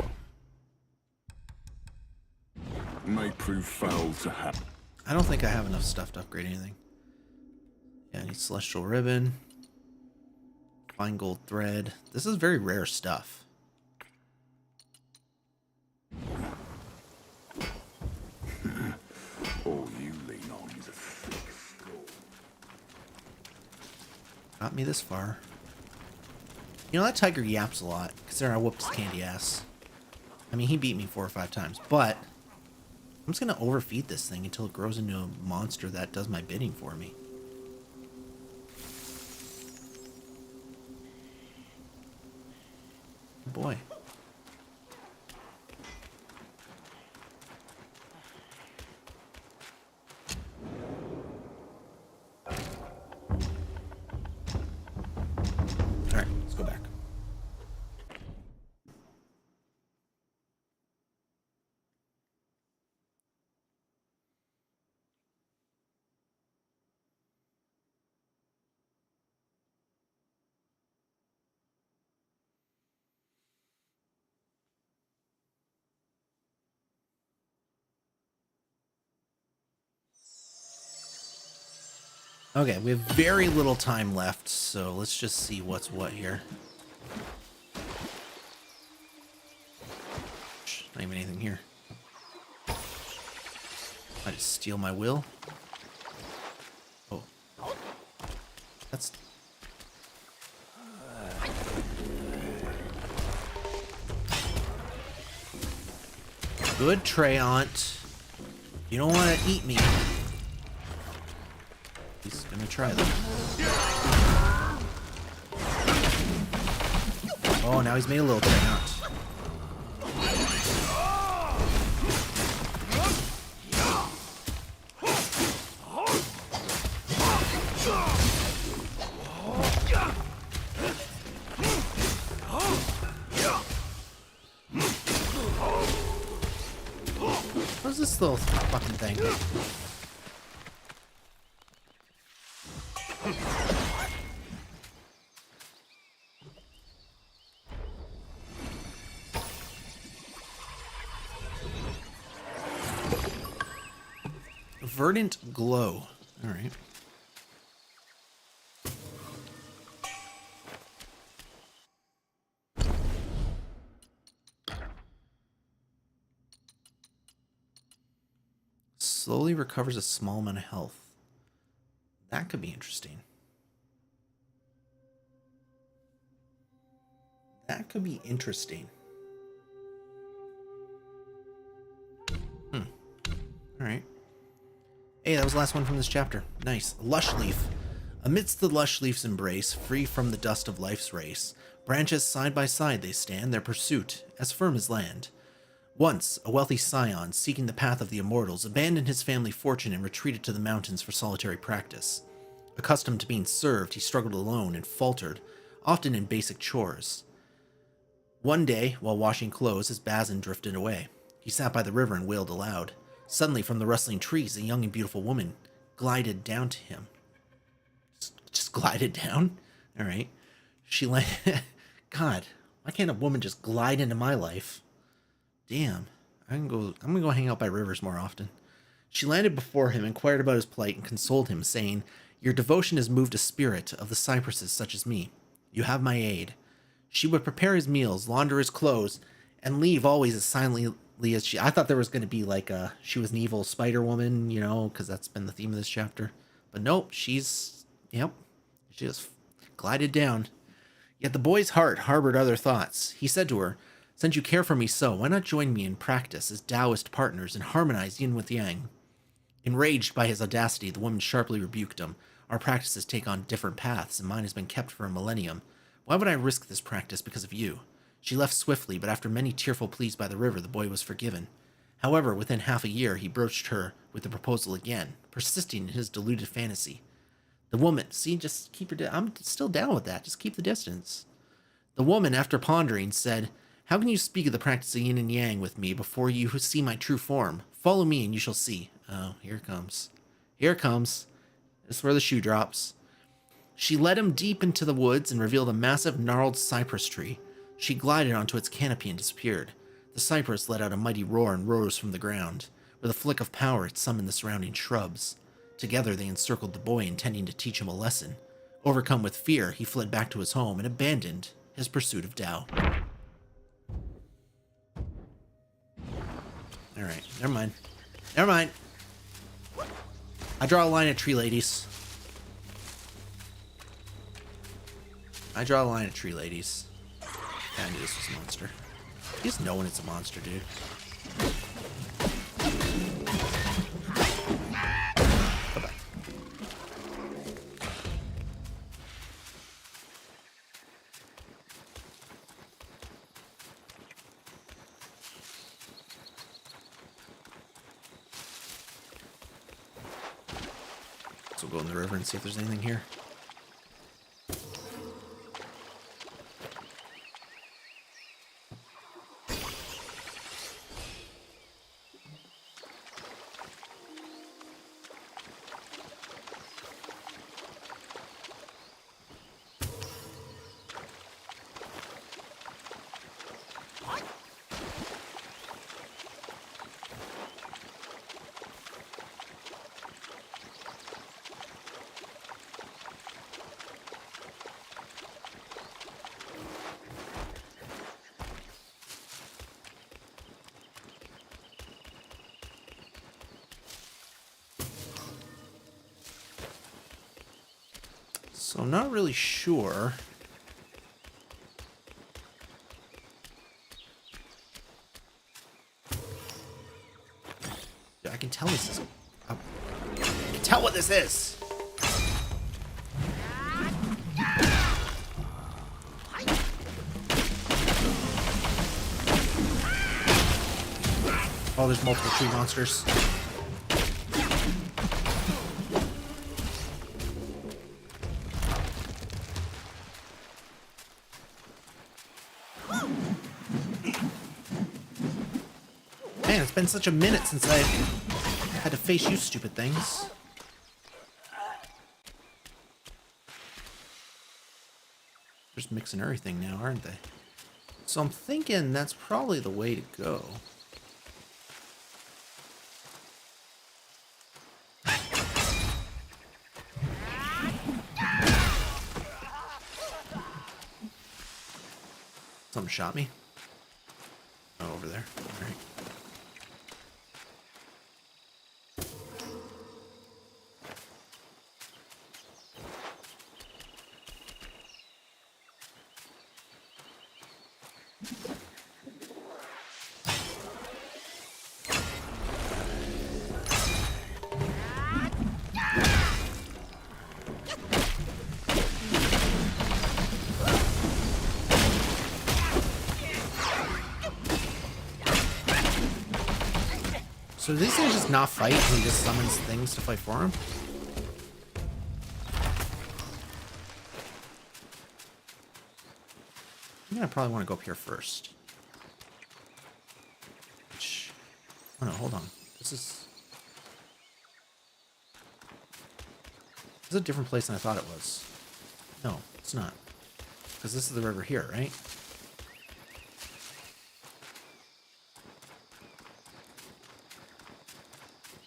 may prove foul to have. I don't think I have enough stuff to upgrade anything. Yeah, I need celestial ribbon. Fine gold thread. This is very rare stuff. All you lean on is a thick skull. Got me this far. You know, that tiger yaps a lot, considering I whooped his candy ass. I mean, he beat me 4 or 5 times, but I'm just gonna overfeed this thing until it grows into a monster that does my bidding for me. Boy. Okay, we have very little time left, so let's just see what's what here. Not even anything here. I just steal my will. Oh. That's... Good, Treyant. You don't want to eat me. He's gonna try that. Oh, now he's made a little Treyant. What's this little fucking thing? Verdant glow. All right. Slowly recovers a small amount of health. That could be interesting. That could be interesting. All right. Hey, that was the last one from this chapter. Nice. Lush leaf. Amidst the lush leaf's embrace, free from the dust of life's race, branches side by side they stand, their pursuit as firm as land. Once, a wealthy scion, seeking the path of the immortals, abandoned his family fortune and retreated to the mountains for solitary practice. Accustomed to being served, he struggled alone and faltered, often in basic chores. One day, while washing clothes, his basin drifted away. He sat by the river and wailed aloud. Suddenly, from the rustling trees, a young and beautiful woman glided down to him. Just glided down? All right. She landed... God, why can't a woman just glide into my life? Damn, I'm gonna go hang out by rivers more often. She landed before him, inquired about his plight, and consoled him, saying, "Your devotion has moved a spirit of the cypresses such as me. You have my aid." She would prepare his meals, launder his clothes, and leave always as silently as she... I thought there was going to be like she was an evil spider woman, you know, because that's been the theme of this chapter. But nope, she's... Yep, she just glided down. Yet the boy's heart harbored other thoughts. He said to her, "Since you care for me so, why not join me in practice as Daoist partners and harmonize yin with yang?" Enraged by his audacity, the woman sharply rebuked him. "Our practices take on different paths, and mine has been kept for a millennium. Why would I risk this practice because of you?" She left swiftly, but after many tearful pleas by the river, the boy was forgiven. However, within half a year, he broached her with the proposal again, persisting in his deluded fantasy. The woman, see, just keep her... I'm still down with that. Just keep the distance. The woman, after pondering, said, "How can you speak of the practice of yin and yang with me before you see my true form? Follow me and you shall see." Oh, here it comes. Here it comes. This is where the shoe drops. She led him deep into the woods and revealed a massive gnarled cypress tree. She glided onto its canopy and disappeared. The cypress let out a mighty roar and rose from the ground. With a flick of power, it summoned the surrounding shrubs. Together, they encircled the boy, intending to teach him a lesson. Overcome with fear, he fled back to his home and abandoned his pursuit of Tao. Alright, never mind. Never mind. I draw a line at tree ladies. I draw a line at tree ladies. I knew this was a monster. You just know when it's a monster, dude. Bye-bye. So we'll go in the river and see if there's anything here. So I'm not really sure. Yeah, I can tell this is... I can tell what this is! Oh, there's multiple tree monsters. Man, it's been such a minute since I had to face you stupid things. Just mixing everything now, aren't they? So I'm thinking that's probably the way to go. Something shot me. Oh, over there. All right. So do these things just not fight and he just summons things to fight for him? I think I probably want to go up here first. Which... Oh no, hold on. This is a different place than I thought it was. No, it's not. Because this is the river here, right?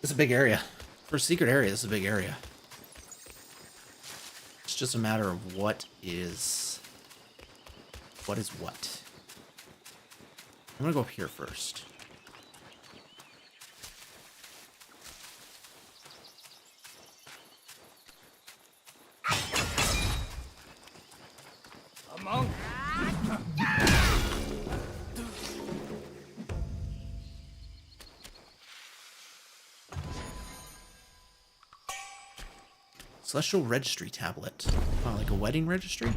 It's a big area. For a secret area, this is a big area. It's just a matter of what is what. I'm gonna go up here first. Among Celestial Registry Tablet. Oh, like a wedding registry?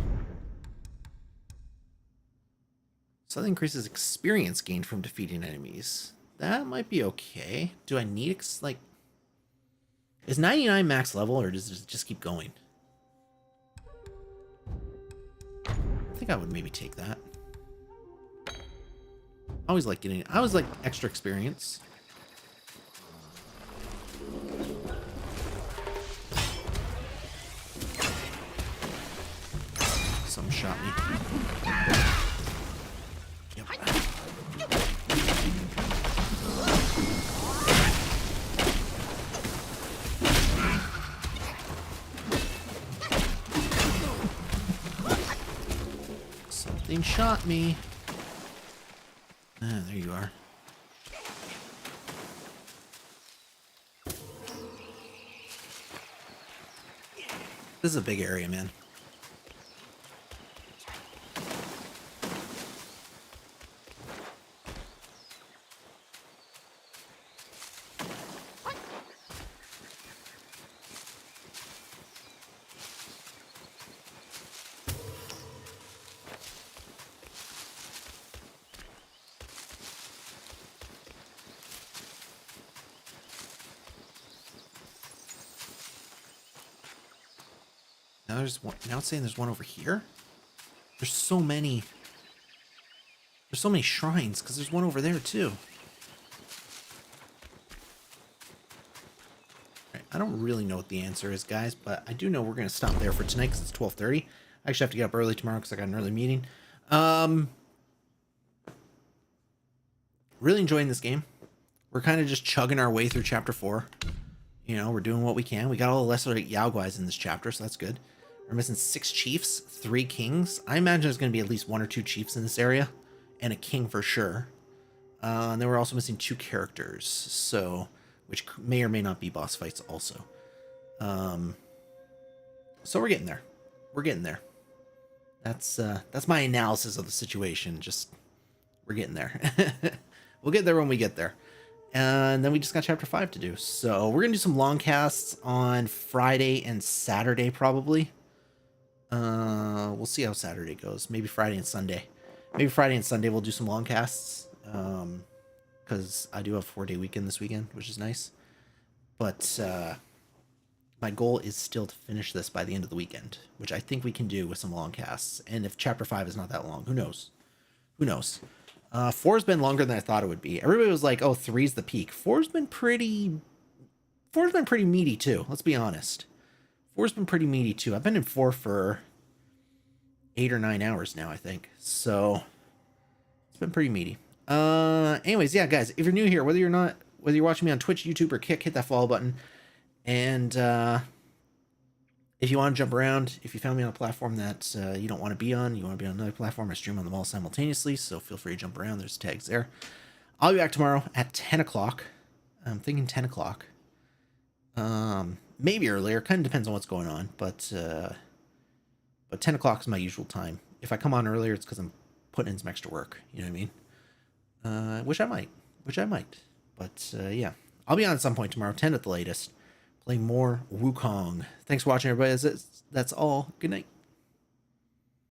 So that increases experience gained from defeating enemies. That might be okay. Do I need, like... Is 99 max level, or does it just keep going? I think I would maybe take that. I always like extra experience. Some shot me. Yep. Something shot me. Ah, there you are. This is a big area, man. Now there's one. Now it's saying there's one over here. There's so many. There's so many shrines because there's one over there too. Right, I don't really know what the answer is, guys, but I do know we're gonna stop there for tonight because it's 12:30. I actually have to get up early tomorrow because I got an early meeting. Really enjoying this game. We're kind of just chugging our way through chapter 4. You know, we're doing what we can. We got all the lesser Yao Guais in this chapter, so that's good. We're missing 6 chiefs, 3 kings. I imagine there's going to be at least 1 or 2 chiefs in this area, and a king for sure. And then we're also missing 2 characters, so which may or may not be boss fights also. So we're getting there. we're getting there. That's my analysis of the situation. Just we're getting there. We'll get there when we get there. And then we just got chapter 5 to do. So we're gonna do some long casts on Friday and Saturday probably. We'll see how Saturday goes. Maybe Friday and Sunday. Maybe Friday and Sunday we'll do some long casts. Because I do have a 4-day weekend this weekend, which is nice. But my goal is still to finish this by the end of the weekend, which I think we can do with some long casts. And if chapter 5 is not that long, who knows? Who knows? 4's been longer than I thought it would be. Everybody was like, oh, 3's the peak. 4's been pretty meaty too. Let's be honest. 4's been pretty meaty too. I've been in 4 for 8 or 9 hours now, I think. So it's been pretty meaty. Anyways, yeah, guys, if you're new here, whether you're watching me on Twitch, YouTube, or Kick, hit that follow button. And if you want to jump around, if you found me on a platform that you don't want to be on, you want to be on another platform, I stream on them all simultaneously, so feel free to jump around. There's tags there. I'll be back tomorrow at 10 o'clock. I'm thinking 10 o'clock. Maybe earlier. Kind of depends on what's going on, but 10 o'clock is my usual time. If I come on earlier, it's because I'm putting in some extra work. You know what I mean? Which I might. But yeah, I'll be on at some point tomorrow, 10 at the latest, playing more Wukong. Thanks for watching, everybody. That's all. Good night.